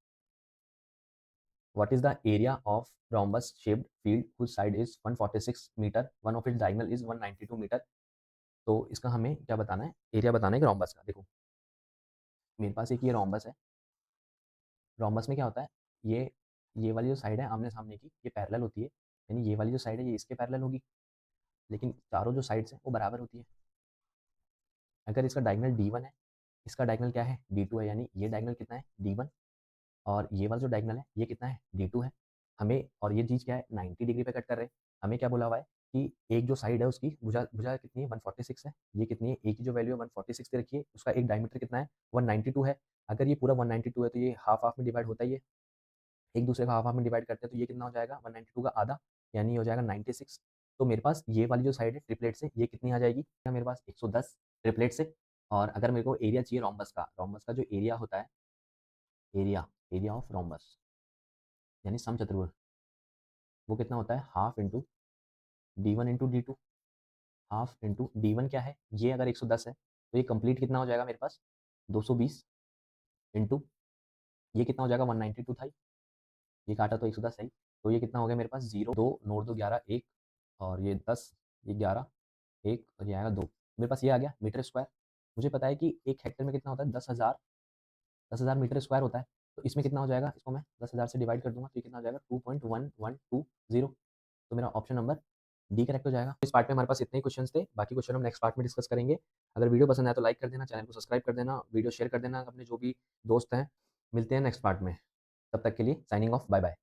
What is the area of rhombus shaped field whose side is 146 metre, one of its diagonal is 192 metre? तो इसका हमें क्या बताना है? एरिया बताना है कि रोम्बस का। देखो, मेरे पास एक ये रोम्बस है, रोम्बस में क्या होता है, ये वाली जो साइड है आमने सामने की, ये पैरेलल होती है, यानी ये वाली जो साइड है ये इसके पैरेलल होगी, लेकिन चारों जो साइड्स हैं वो बराबर होती है। अगर इसका डायगोनल D1 है, इसका डायगोनल क्या है? D2 है, यानी ये डायगोनल कितना है? D1, और ये वाला जो डायगोनल है ये कितना है? D2 है। हमें, और ये चीज़ क्या है? 90 डिग्री पे कट कर रहे हैं। हमें क्या बोला हुआ है कि एक जो साइड है उसकी भुजा भुजा कितनी है? 146 है। ये कितनी है? ए की जो वैल्यू है 146 दे रखी है, उसका एक डायमीटर कितना है? 192 है। अगर ये पूरा 192 है तो ये हाफ हाफ में डिवाइड होता ही है, एक दूसरे का हाफ हाफ में डिवाइड करते हैं, तो ये कितना हो जाएगा? 192 का आधा, यानी हो जाएगा 96। तो मेरे पास ये वाली जो साइड है ट्रिपलेट से ये कितनी आ जाएगी? मेरे पास 110 ट्रिपलेट से। और अगर मेरे को एरिया चाहिए रोम्बस का जो एरिया होता है, एरिया एरिया ऑफ रोम्बस यानी समचतुर्भुज, वो कितना होता है? Half into D1 into D2, half into D1 क्या है? ये अगर 110 है तो ये कंप्लीट कितना हो जाएगा मेरे पास? 220 इंटू ये कितना हो जाएगा? 192 था, ये काटा तो 110 है ही, तो ये कितना हो गया मेरे पास? 0 2 नोट 2 11 1, और ये 10, ये 11 1, और ये आएगा 2, मेरे पास ये आ गया मीटर स्क्वायर। मुझे पता है कि एक हेक्टेयर में कितना होता है? 10,000 मीटर स्क्वायर होता है। तो इसमें कितना हो जाएगा? इसको मैं 10,000 से डिवाइड कर दूंगा तो ये कितना हो जाएगा? 2.1120। तो मेरा ऑप्शन नंबर डी करेक्ट हो जाएगा। इस पार्ट में हमारे पास इतने ही क्वेश्चन थे, बाकी क्वेश्चन हम नेक्स्ट पार्ट में डिस्कस करेंगे। अगर वीडियो पसंद आए तो लाइक कर देना, चैनल को सब्सक्राइब कर देना, वीडियो शेयर कर देना अपने जो भी दोस्त हैं। मिलते हैं नेक्स्ट पार्ट में, तब तक के लिए साइनिंग ऑफ, बाय बाय।